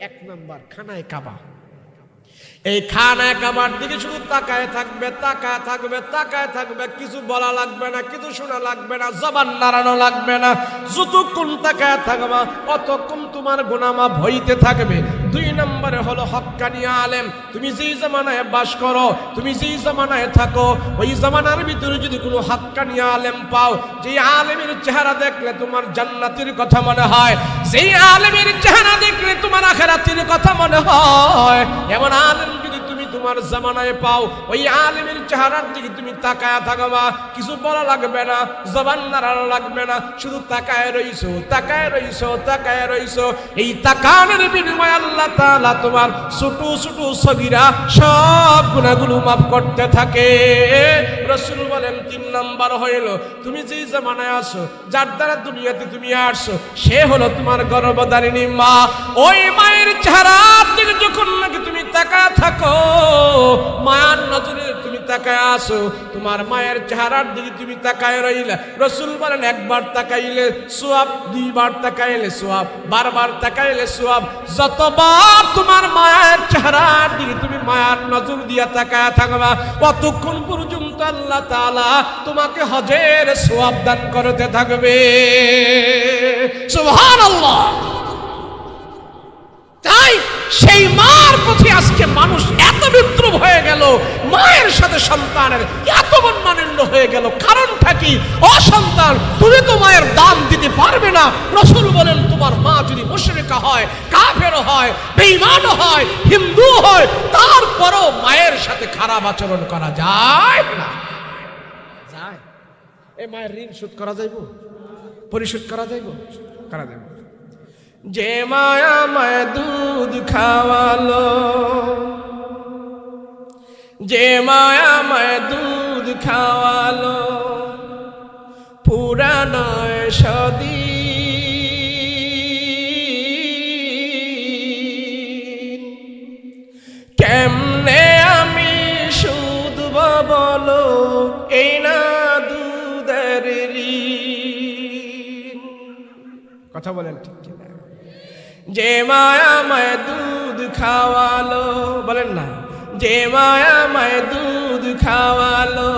1 নম্বর খানায়ে কাবা। এই খানায়ে কাবার দিকে শুধু তাকায় থাকবে, তাকায় থাকবে, তাকায় থাকবে, কিছু বলা লাগবে না, কিছু শোনা লাগবে না, জবান নাড়ানো লাগবে না। যতক্ষণ তাকায় থাকবা ততক্ষণ তোমার গুনাহ মাফ হইতে থাকবে। 2 নম্বরে হলো হক্কানি আলেম। তুমি যেই জামানায় বাস করো, তুমি যেই জামানায় থাকো, ওই জামানার ভিতরে যদি কোনো হক্কানি আলেম পাও, যেই আলেমের চেহারা দেখলে তোমার জান্নাতের কথা মনে হয়, যেই আলেমের চেহারা দেখলে তোমার আখিরাতের কথা মনে হয়, এমন আলেম যদি তুমি তোমার জামানায় পাও, ওই আলেমের চেহারার দিকে তুমি তাকায়া থাকবা, কিছু বলা লাগবে না, জবান নাড়ানো লাগবে না, শুধু তাকায় রইছো, তাকায় রইছো, তাকায় রইছো। এই তাকানোর বিনিময়ে আল্লাহ তাআলা তোমার ছোট ছোট সগীরা সব গুনাহগুলো মাফ করতে থাকে। রাসূল বলেন 3 নাম্বার হইল, তুমি যেই জামানায় আসো, যার দ্বারা দুনিয়াতে তুমি আসছো, সে হলো তোমার গর্ভধারিণী মা। ওই মায়ের চেহারার দিকে যখন নাকি তুমি তাকায় থাকো, মায়ার নজরে তুমি তাকায় আসো, তোমার মায়ের চেহারার দিকে তুমি তাকায় রইলা। রাসূল বলেন, 1 বার তাকাইলে সওয়াব, 2 বার তাকাইলে সওয়াব, 12 বার তাকাইলে সওয়াব। যতবার তোমার মায়ের চেহারার দিকে তুমি মায়ার নজর দিয়া তাকায় থাকবা, ততক্ষণ পর্যন্ত আল্লাহ তাআলা তোমাকে হজের সওয়াব দান করতে থাকবে। সুবহানাল্লাহ। তাই সেই মার প্রতি আজকে মানুষ এত বিদ্রুপ হয়ে গেল, মায়ের সাথে সন্তানের এত মনমালিন্য হয়ে গেল। কারণটা কি? অসন্তান, তুমি তো মায়ের দাম দিতে পারবে না। রাসূল বলেন, তোমার মা যদি মুশরিকা হয়, কাফের হয়, বেঈমান হয়, হিন্দু হয়, তারপরও মায়ের সাথে খারাপ আচরণ করা যায় না। যায়? এই মায়ের ঋণ শোধ করা যাইব? পরিশোধ করা যাইব? করা যাইব। যে মায়া মায় দুধ খাওয়ালো, যে মায়া আমায় দুধ খাওয়ালো পুরানো সদিন, কেমনে আমি শুধব বলো এই না দুধের ঋণ। কথা বলেন ঠিক কিনা? যে মায়া আমায় দুধ খাওয়ালো, বলেন না, যে মায়া আমায় দুধ খাওয়ালো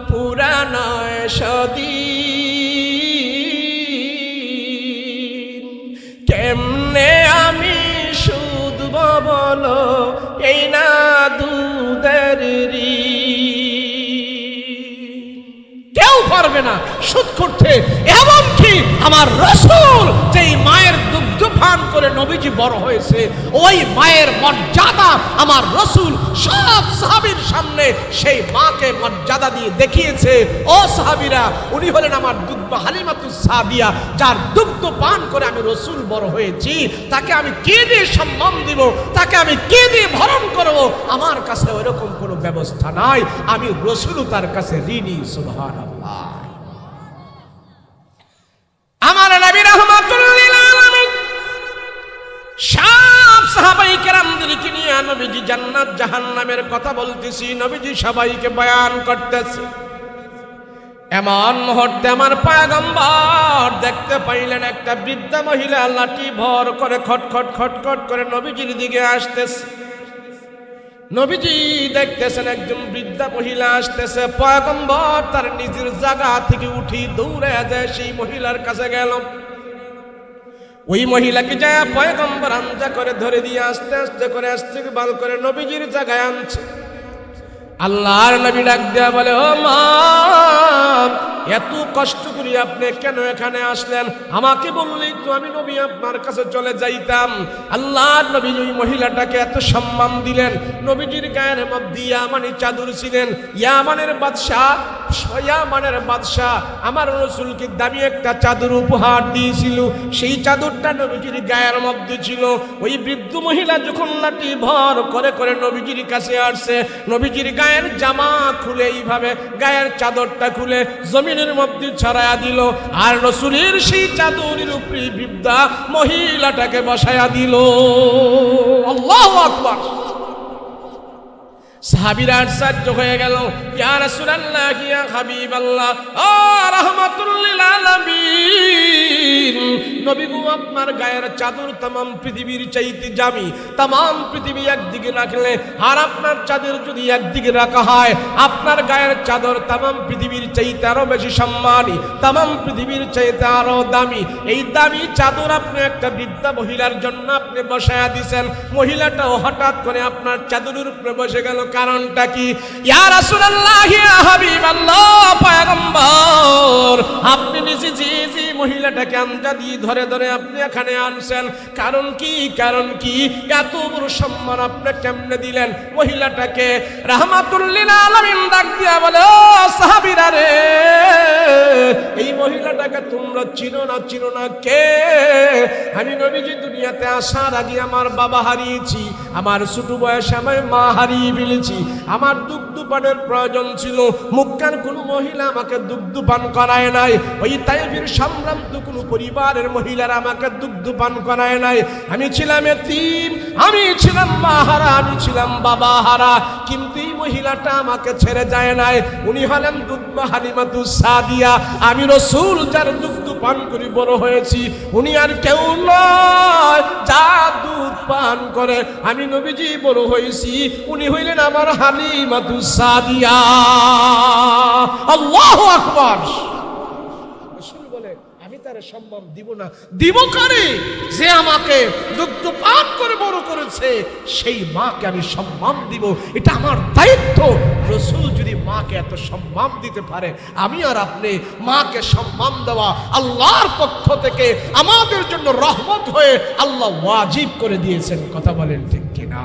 পুরানো সদিন, কেমনে আমি শুধব বলো এই না দুধের ঋণ। কেউ পারবে না সুদ করতে। এমনকি আমার রাসূল যেই মায়ের দুগ্ধ পান করে নবীজি বড় হয়েছে, ওই মায়ের মর্যাদা আমার রাসূল সব সাহাবীর সামনে সেই মাকে মর্যাদা দিয়ে দেখিয়েছে। ও সাহাবীরা, উনি হলেন আমার দুগ্ধ হালিমাতুস সাদিয়া, যার দুগ্ধ পান করে আমি রাসূল বড় হয়েছি। তাকে আমি কে দিয়ে সম্মান দিব, তাকে আমি কে দিয়ে ভরণ করব? আমার কাছে ওইরকম কোনো ব্যবস্থা নাই। আমি রাসূল তার কাছে ঋণী। সুবহানাল্লাহ। আমার নবী রাহমাতুল লিল আলামিন সব সাহাবায়ে কেরামদেরকে নিয়ে নবীজি জান্নাত জাহান্নামের কথা বলতেছি, নবীজি সবাইকে বয়ান করতেছে। এমন মুহূর্তে আমার পয়গম্বর দেখতে পাইলেন একটা বৃদ্ধা মহিলা লাঠি ভর করে খটখট খটখট করে নবীজির দিকে আসতেছে। নবীজি দেখতেছেন একজন বৃদ্ধা মহিলা আসতেছে। পয়গম্বর তার নিজের জায়গা থেকে উঠি দৌড়ে যায় সেই মহিলার কাছে গেল। ওই মহিলাকে যায় পয়গম্বর আঞ্জা করে ধরে দিয়ে আস্তে আস্তে করে ইস্তেকবাল করে নবীজির জায়গায় আনছে। আল্লাহর নবী ডাক দেয়া বলে, ও মা, এত কষ্ট করি আপনি কেন এখানে আসলেন? আমাকে বললেই তো আমি নবী আপনার কাছে চলে যাইতাম। আল্লাহর নবী ওই মহিলাটাকে এত সম্মান দিলেন। নবীজির গায়ের মধ্যে ইয়ামানি চাদর ছিলেন। ইয়ামানের বাদশাহ আমার রাসূলকে দামি একটা চাদর উপহার দিয়েছিল। সেই চাদরটা নবীজির গায়ের মধ্যে ছিল। ওই বৃদ্ধ মহিলা যখন লাঠি ভর করে করে নবীজির কাছে আসছে, নবীজির গায়ের জামা খুলে এইভাবে গায়ের চাদরটা খুলে জমিনের মধ্যে ছড়ায়া দিল, আর রাসূলের সেই চাদরের উপরে বৃদ্ধা মহিলাটাকে বসায়া দিল। আল্লাহু আকবার। সাহাবীরা আশ্চর্য হয়ে গেল। ইয়া রাসূলুল্লাহ, ইয়া হাবিবাল্লাহ, ও রাহমাতুল লিল আলামিন, নবী গো, আপনার গায়ের চাদর तमाम পৃথিবীর চাইতে দামি। तमाम পৃথিবী একদিকে রাখলে আর আপনার চাদর যদি একদিকে রাখা হয়, আপনার গায়ের চাদর तमाम পৃথিবীর চাইতে আরো বেশি সম্মানী, तमाम পৃথিবীর চাইতে আরো দামি। এই দামি চাদর আপনি একটা বৃদ্ধা মহিলার জন্য আপনি বসায়া দিয়েছেন। মহিলাটাও হঠাৎ করে আপনার চাদরের উপরে বসে গেল। কারণটা কি? ইয়া রাসূলুল্লাহ, ইয়া হাবিবাল্লাহ, পয়গম্বর, আপনি নিজে যে মহিলাটাকে আঞ্জা দিয়ে ধরে ধরে আপনি এখানে আনছেন, কারণ কি? কারণ কি? এত বড় সম্মান আপনি কেমনে দিলেন মহিলাটাকে? রাহমাতুল লিল আলামিন ডাক দিয়া বলে, ও সাহাবীরা রে, এই মহিলাটাকে তোমরা চিনো না কে? আমি নবীজি দুনিয়াতে আসার আগে আমার বাবা হারিয়েছি, আমার ছোট বয়সে আমার মা হারিয়ে ফেলেছি। আমার দুগ্ধ পানের প্রয়োজন ছিল, মুক্কার কোনো মহিলা আমাকে দুগ্ধ পান করায় নাই। ওই তাইফের সম্ভ্রান্ত কোনো পরিবারের মহিলারা আমাকে দুগ্ধ পান করায় নাই। আমি ছিলাম এতিম, আমি ছিলাম মা হারা, আমি ছিলাম বাবা হারা। কিন্তু এই মহিলাটা আমাকে ছেড়ে যায় নাই। উনি হলেন দুগ্ধ হালিমাতুস সাদিয়া। আমি রাসূল যার দুগ্ধ পান করে বড় হয়েছি, উনি আর কেউ নয়, যা দুধ পান করে আমি নবীজি বড় হয়েছি, উনি হইলেন আমার হালিমাতুস সাদিয়া। আল্লাহু আকবার। রাসূল বলে, আমি তার সম্মান দিব না? দিব কারে? যে আমাকে দুগ্ধ পান করে বড় করেছে, সেই মাকে আমি সম্মান দিব, এটা আমার দায়িত্ব। রাসূল যদি মাকে এত সম্মান দিতে পারে, আমি আর আপনি মাকে সম্মান দেওয়া আল্লাহর পক্ষ থেকে আমাদের জন্য রহমত হয়ে আল্লাহ ওয়াজিব করে দিয়েছেন। কথা বলেন ঠিক কিনা?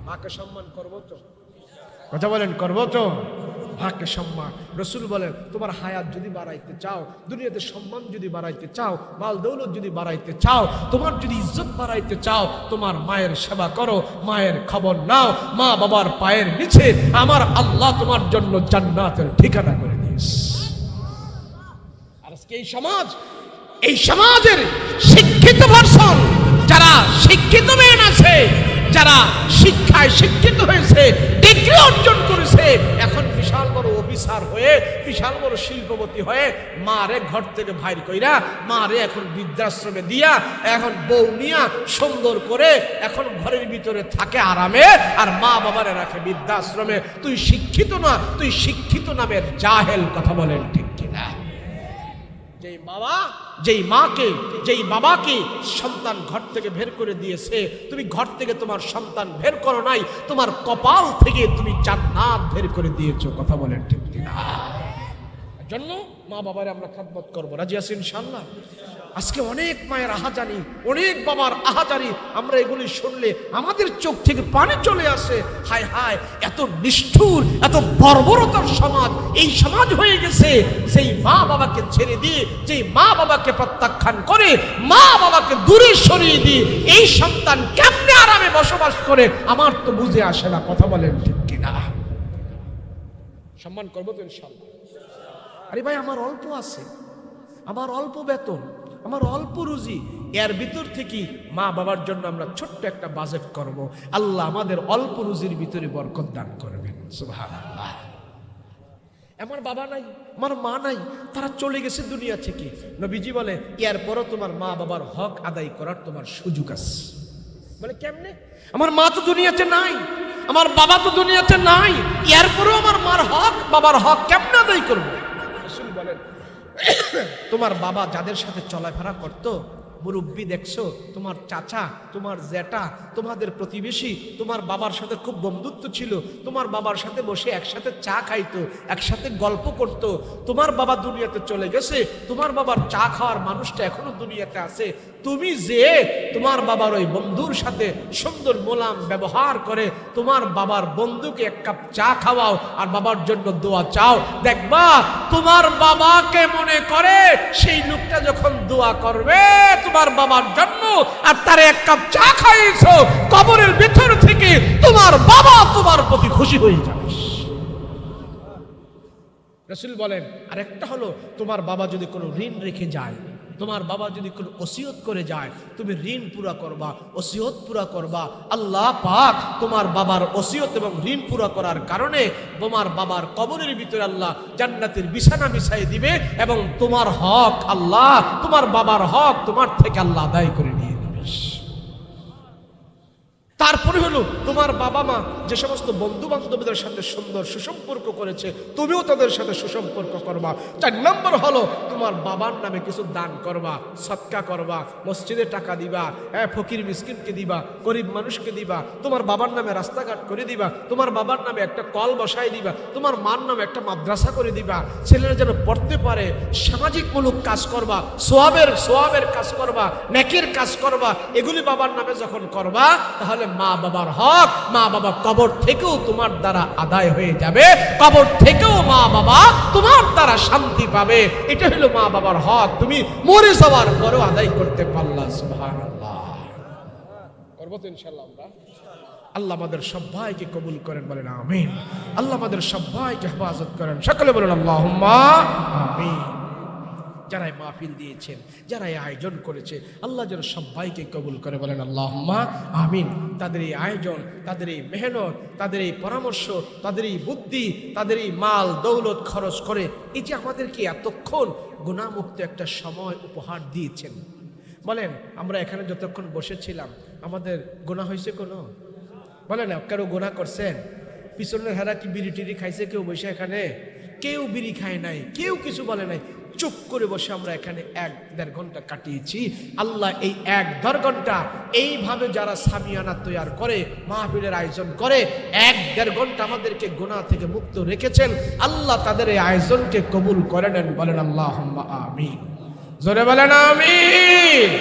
মাকে সম্মান করবো তো? কথা বলেন, করবো তো? মাকে সম্মান। রসুল বলেন তোমার হায়াত যদি বাড়াইতে চাও, দুনিয়াতে সম্মান যদি বাড়াইতে চাও, মাল দৌলত যদি বাড়াইতে চাও, তোমার যদি ইজ্জত বাড়াইতে চাও, তোমার মায়ের সেবা করো, মায়ের খবর নাও। মা বাবার পায়ের নিচে আমার আল্লাহ তোমার জন্য জান্নাতের ঠিকানা করে দিয়েছে। আর আজকে এই সমাজের শিক্ষিত ভার্সন, যারা শিক্ষিত মেয়ে আছে, যারা শিক্ষায় শিক্ষিত হয়েছে, ডিগ্রি অর্জন করেছে, এখন বিশাল বড় অফিসার হয়ে, বিশাল বড় শিল্পপতি হয়ে মারে ঘর থেকে বাইর কইরা, মারে এখন বৃদ্ধাশ্রমে দিয়া, এখন বউ নিয়া সুন্দর করে এখন ঘরের ভিতরে থাকে আরামে, আর মা বাবারে রাখে বৃদ্ধাশ্রমে। তুই শিক্ষিত না, তুই শিক্ষিত নামের জাহেল। কথা বলেন ঠিক কিনা? যেই বাবা, যেই মাকে, যেই বাবাকে সন্তান ঘর থেকে বের করে দিয়েছে, তুমি ঘর থেকে তোমার সন্তান বের করো নাই, তোমার কপাল থেকে তুমি জান্নাত বের করে দিয়েছো। কথা বলেন ঠিক কিনা? জন্য মা বাবার আমরা খেদমত করবো। রাজি আছি ইনশাআল্লাহ? আজকে অনেক মায়ের আহাজারি, অনেক বাবার আহাজারি, আমরা এগুলি শুনলে আমাদের চোখ থেকে পানি চলে আসে। হায় হায়, এত নিষ্ঠুর, এত বর্বরতার সমাজ এই সমাজ হয়ে গেছে। যেই মা বাবাকে ছেড়ে দিয়ে, যেই মা বাবাকে প্রত্যাখ্যান করে, মা বাবাকে দূরে সরিয়ে দিয়ে এই সন্তান কেমনে আরামে বসবাস করে আমার তো বুঝে আসে না। কথা বলেন ঠিক কিনা? সম্মান করবো তো ইনশাআল্লাহ? আরে ভাই, আমার অল্প আছে, আমার অল্প বেতন, আমার অল্প রুজি, এর ভিতর থেকে মা বাবার জন্য আমরা ছোট্ট একটা বাজেট করব। আল্লাহ আমাদের অল্প রুজির ভিতরে বরকত দান করবেন। সুবহানাল্লাহ। আমার বাবা নাই, আমার মা নাই, তারা চলে গেছে দুনিয়া থেকে। নবীজি বলে এরপরও তোমার মা বাবার হক আদায় করার তোমার সুযোগ আছে। বলে কেমনে? আমার মা তো দুনিয়াতে নাই, আমার বাবা তো দুনিয়াতে নাই, এরপরও আমার মার হক, বাবার হক কেমনে আদায় করবো? রাসূল বলেন তোমার বাবা যাদের সাথে চলাফেরা করতো, মুরব্বী দেখছো, তোমার চাচা, তোমার জ্যাঠা, তোমাদের প্রতিবেশী, তোমার বাবার সাথে খুব বন্ধুত্ব ছিল, তোমার বাবার সাথে বসে একসাথে চা খাইতো, একসাথে গল্প করতো। তোমার বাবা দুনিয়াতে চলে গেছে, তোমার বাবার চা খাওয়ার মানুষটা এখনো দুনিয়াতে আছে। তুমি যে তোমার বাবার ওই বন্ধুর সাথে সুন্দর মোলাম ব্যবহার করে তোমার বাবার বন্ধুকে এক কাপ চা খাওয়াও আর বাবার জন্য দোয়া চাও, দেখবা তোমার বাবাকে মনে করে সেই লোকটা যখন দোয়া করবে তোমার বাবার জন্য, আর তারে এক কাপ চা খাইয়েছো, কবরের ভিতর থেকে তোমার বাবা তোমার প্রতি খুশি হয়ে যাবে। রাসূল বলেন আরেকটা হলো, তোমার বাবা যদি কোনো ঋণ রেখে যায়, তোমার বাবা যদি কোনো ওসিয়ত করে যায়, তুমি ঋণ পুরা করবা, ওসিয়ত পুরা করবা। আল্লাহ পাক তোমার বাবার ওসিয়ত এবং ঋণ পুরা করার কারণে তোমার বাবার কবরের ভিতরে আল্লাহ জান্নাতের বিছানা বিছাই দিবে, এবং তোমার হক আল্লাহ, তোমার বাবার হক তোমার থেকে আল্লাহ আদায় করে নিয়ে নেবে। তারপরে হলো তোমার বাবা মা যে সমস্ত বন্ধু বান্ধবদের সাথে সুন্দর সুসম্পর্ক করেছে, তুমিও তাদের সাথে সুসম্পর্ক করবা। 4 নম্বর হলো তোমার বাবার নামে কিছু দান করবা, সদকা করবা, মসজিদে টাকা দিবা, ফকির মিসকিনকে দিবা, গরিব মানুষকে দিবা, তোমার বাবার নামে রাস্তাঘাট করে দিবা, তোমার বাবার নামে একটা কল বসাই দিবা, তোমার মার নামে একটা মাদ্রাসা করে দিবা, ছেলেরা যেন পড়তে পারে। সামাজিকমূলক কাজ করবা, সোয়াবের কাজ করবা, নেকের কাজ করবা। এগুলি বাবার নামে যখন করবা, তাহলে মা বাবার হক, মা বাবা কবর থেকেও তোমার দ্বারা আদায় হয়ে যাবে, কবর থেকেও মা বাবা তোমার দ্বারা শান্তি পাবে। এটা হলো মা বাবার হক, তুমি মরে যাওয়ার পরেও আদায় করতে পারলা। সুবহানাল্লাহ। করব তো ইনশাআল্লাহ আমরা। আল্লাহ আমাদের সবাইকে কবুল করেন, বলেন আমিন। আল্লাহ আমাদের সবাইকে হেফাজত করেন, সকলে বলেন আল্লাহুম্মা আমিন। যারা মাহফিল দিয়েছেন, যারা আয়োজন করেছে, আল্লাহ যেন সবাইকে কবুল করে, বলেন আল্লাহুম্মা আমিন। তাদের এই আয়োজন, তাদের এই মেহনত, তাদের এই পরামর্শ, তাদের এই বুদ্ধি, তাদের এই মাল দৌলত খরচ করে এই যে আমাদেরকে এতক্ষণ গুনাহমুক্ত একটা সময় উপহার দিয়েছেন, বলেন আমরা এখানে যতক্ষণ বসেছিলাম আমাদের গুনাহ হয়েছে কোনো? বলেন কারো গুনাহ করছেন? পিছনের হারা কি বিড়ি টিড়ি খাইছে কেউ বসে এখানে? কেউ বিড়ি খায় নাই, কেউ কিছু বলে নাই। চুপ করে বসে আমরা এখানে 1-1.5 ঘন্টা কাটিয়েছি। আল্লাহ এই 1-1.5 ঘন্টা এইভাবে যারা সামিয়ানা তৈয়ার করে, মাহফিলের আয়োজন করে, 1-1.5 ঘন্টা আমাদেরকে গুনাহ থেকে মুক্ত রেখেছেন। আল্লাহ তাদের এই আয়োজনকে কবুল করে নেন, বলেন আল্লাহুম্মা আমিন। জোরে বলেন আমিন।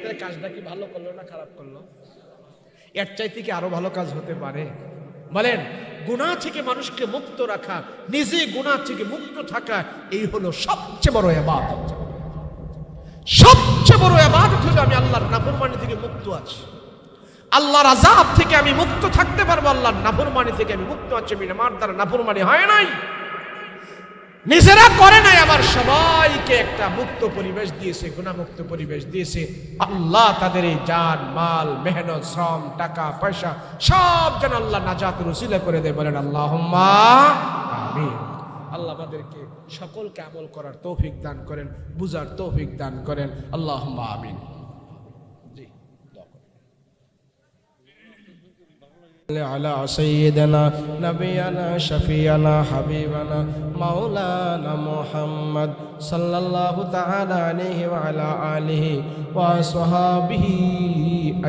তাহলে কাজটা কি ভালো করলো না খারাপ করলো? এর চাইতে কি আরো ভালো কাজ হতে পারে? বলেন গুনাহ থেকে মানুষকে মুক্ত রাখা, নিজে গুনাহ থেকে মুক্ত থাকা, এই হলো সবচেয়ে বড় ইবাদত। সবচেয়ে বড় ইবাদত হলো আমি আল্লাহর নাফরমানি থেকে মুক্ত আছি, আল্লাহর আযাব থেকে আমি মুক্ত থাকতে পারবো, আল্লাহর নাফরমানি থেকে আমি মুক্ত আছি। আমার দ্বারা নাফরমানি হয় নাই, নিজেরা করে নাই, আবার সবাইকে একটা মুক্ত পরিবেশ দিয়েছে, গুনাহমুক্ত পরিবেশ দিয়েছে। আল্লাহ তাদের এই জান মাল মেহনত শ্রম টাকা পয়সা সব যেন আল্লাহ নাজাতের উসিলা করে দেয়। বলেন আল্লাহুম্মা আমিন। আল্লাহ আমাদেরকে সকলকে আমল করার তৌফিক দান করেন, বুঝার তৌফিক দান করেন। আল্লাহুম্মা আমিন। على سيدنا نبينا شفيعنا حبيبنا مولانا محمد صلى الله تعالى عليه وعلى آله وصحبه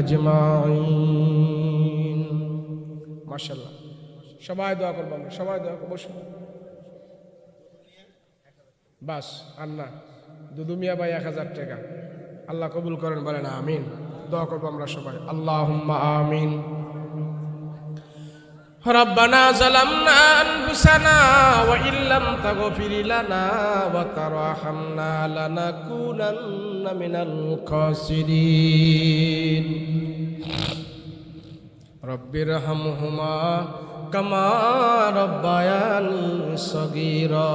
أجمعين ما شاء الله। সবাই দোয়া করব, আমরা সবাই দোয়া করব। বসুন বাস। আন্না দুদু মিয়া ভাই 1000 টাকা আল্লাহ কবুল করেন। বলেন আমিন। দোয়া করব আমরা সবাই। আল্লাহুম্মা আমিন। ربنا ظلمنا أنفسنا وإن لم تغفر لنا وترحمنا لنكونن من الخاسرين رب ارحمهما كما ربياني صغيرا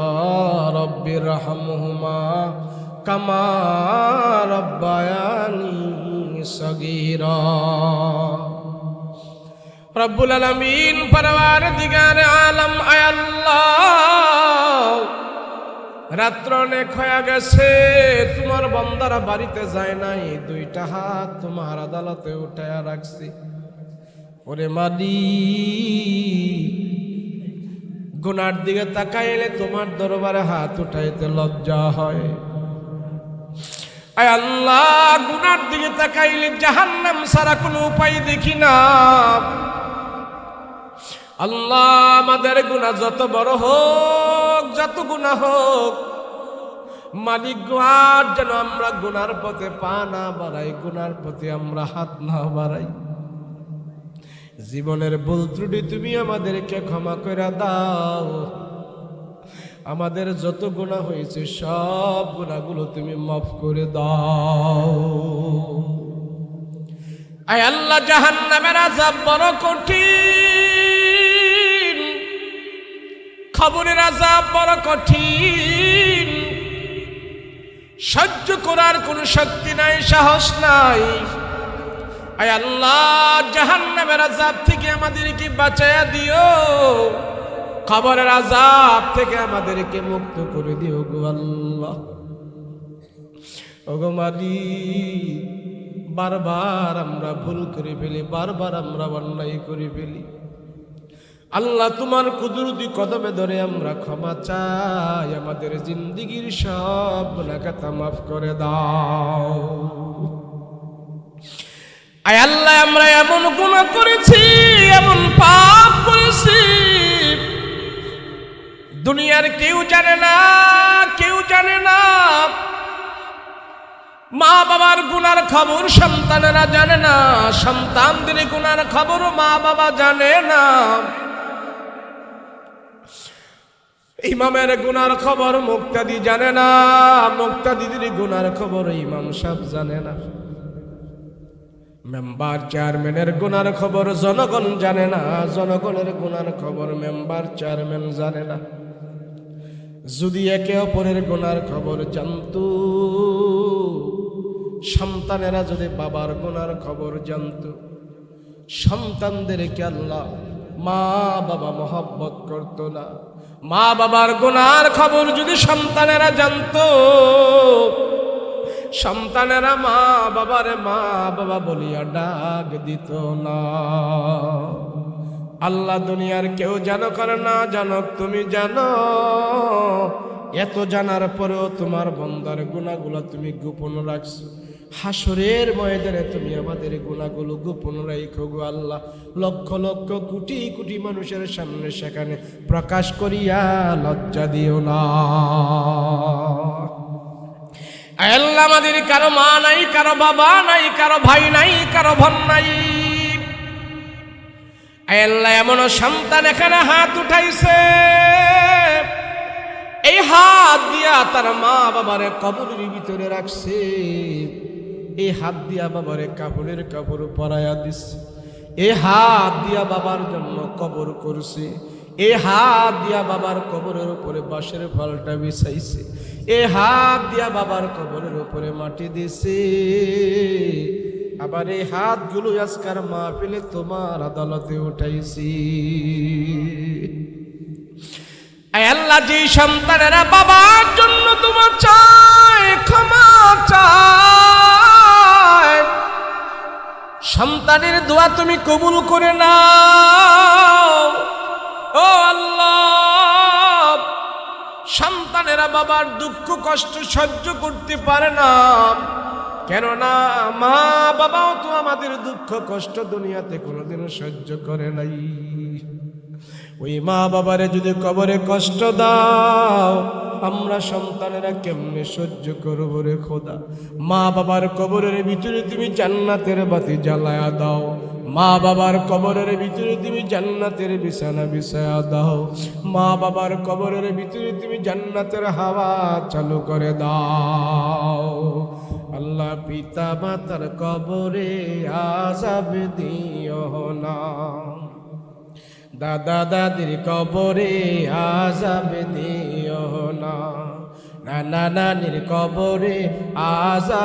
رب ارحمهما كما ربياني صغيرا রব্বুল আলামিন পরওয়ারদিগার আলম আয় আল্লাহ, রাত্র অনেক হয়ে গেছে, তোমার বান্দারা বাড়িতে যায় নাই, দুইটা হাত তোমার আদালতে উঠায়া রাখছি। ওরে মালিক, গুনার দিকে তাকাইলে তোমার দরবারে হাত উঠাইতে লজ্জা হয়। আয় আল্লাহ, গুনার দিকে তাকাইলে জাহান্নাম ছাড়া কোনো উপায় দেখি না। আল্লাহ, আমাদের গুনাহ যত বড় হোক, যত গুনাহ হোক, মালিক আর যেন আমরা গুনার পথে পা না বাড়াই, গুনার পথে আমরা হাত না বাড়াই। জীবনের ভুল ত্রুটি তুমি আমাদেরকে ক্ষমা করে দাও। আমাদের যত গুনাহ হয়েছে সব গুনাহগুলো তুমি মাফ করে দাও। আয় আল্লাহ, জাহান্নামের আযাব বড় কঠিন, কবরের আযাব বড় কঠিন, সহ্য করার কোনো শক্তি নাই, সাহস নাই। আয় আল্লাহ, জাহান্নামের আযাব থেকে আমাদেরকে বাঁচায়া দিও, কবরের আযাব থেকে আমাদেরকে মুক্ত করে দিও গো আল্লাহ। ওগো মালিক, বারবার আমরা ভুল করে ফেলি, বারবার আমরা অন্যায় করে ফেলি। আল্লাহ, তোমার কুদরতি কদমে ধরে আমরা ক্ষমা চাই, আমাদের জিন্দেগীর সব গুনাহ খাতা মাফ করে দাও। আয় আল্লাহ, আমরা এমন গুনাহ করেছি, এমন পাপ করেছি, দুনিয়ার কেউ জানে না, কেউ জানে না। মা বাবার গুনার খবর সন্তানেরা জানে না, সন্তানদের গুনার খবর মা বাবা জানে না। ইমামের গুনার খবর মুক্তাদি জানে না, মুক্তাদিদের গুনার খবর ইমাম সাহেব জানে না। মেম্বার চেয়ারম্যানের গুনার খবর জনগণ জানে না, জনগণের গুনার খবর মেম্বার চেয়ারম্যান জানে না। যদি একে অপরের গুনার খবর জানতো, সন্তানেরা যদি বাবার গুনার খবর জানতো, সন্তানদেরকে আল্লাহ মা বাবা মহব্বত করতো না। মা বাবার গুনার খবর যদি সন্তানেরা জানতো, সন্তানেরা মা বাবারে মা বাবা বলিয়া ডাক দিত না। আল্লাহ, দুনিয়ার কেউ জানুক আর না জানুক, তুমি জানো। এত জানার পরেও তোমার বান্দার গুনাহগুলো তুমি গোপন রাখছো। হাসরের ময়দানে তুমি আমাদের গুনাহগুলো গোপন রাখো গো আল্লাহ। লক্ষ লক্ষ কোটি কোটি মানুষের সামনে সেখানে প্রকাশ করিয়া লজ্জা দিও না। আল্লাহ, আমাদের কারো মা নাই, কারো বাবা নাই, কারো ভাই নাই, কারো বোন নাই, আয় আল্লাহ, এমনও সন্তান এখানে হাত উঠাইছে, এই হাত দিয়া তার মা বাবারে কবরের ভিতরে রাখছে, এই হাত দিয়া বাবারে কাপড়ের কাপড় পরাইয়া দিচ্ছে, এই হাত দিয়া বাবার জন্য কবর করছে, এই হাত দিয়া বাবার কবরের উপরে বাঁশের ফালটা বিছাইছে, এই হাত দিয়া বাবার কবরের উপরে মাটি দিছে। আবার এই হাতগুলো আজকার মাহফিলে তোমার আদালতে উঠাইছি। আয় আল্লাহ, যে সন্তানেরা বাবার জন্য তোমার চায়, ক্ষমা চায়, সন্তানের দোয়া তুমি কবুল করে নাও। ও আল্লাহ, সন্তানেরা বাবার দুঃখ কষ্ট সহ্য করতে পারে না, কেননা মা বাবাও তো আমাদের দুঃখ কষ্ট দুনিয়াতে কোনোদিনও সহ্য করে নাই। ওই মা বাবারে যদি কবরে কষ্ট দাও, আমরা সন্তানেরা কেমনে সহ্য করব রে খোদা। মা বাবার কবরের ভিতরে তুমি জান্নাতের বাতি জ্বালায়া দাও, মা বাবার কবরের ভিতরে তুমি জান্নাতের বিছানা বিছায়া দাও, মা বাবার কবরের ভিতরে তুমি জান্নাতের হাওয়া চালু করে দাও। আল্লাহ, পিতা মাতার কবরে আযাব দিও না, দাদা দাদির কবরে আযাব দিও না, নানা নানির কবরে আযাব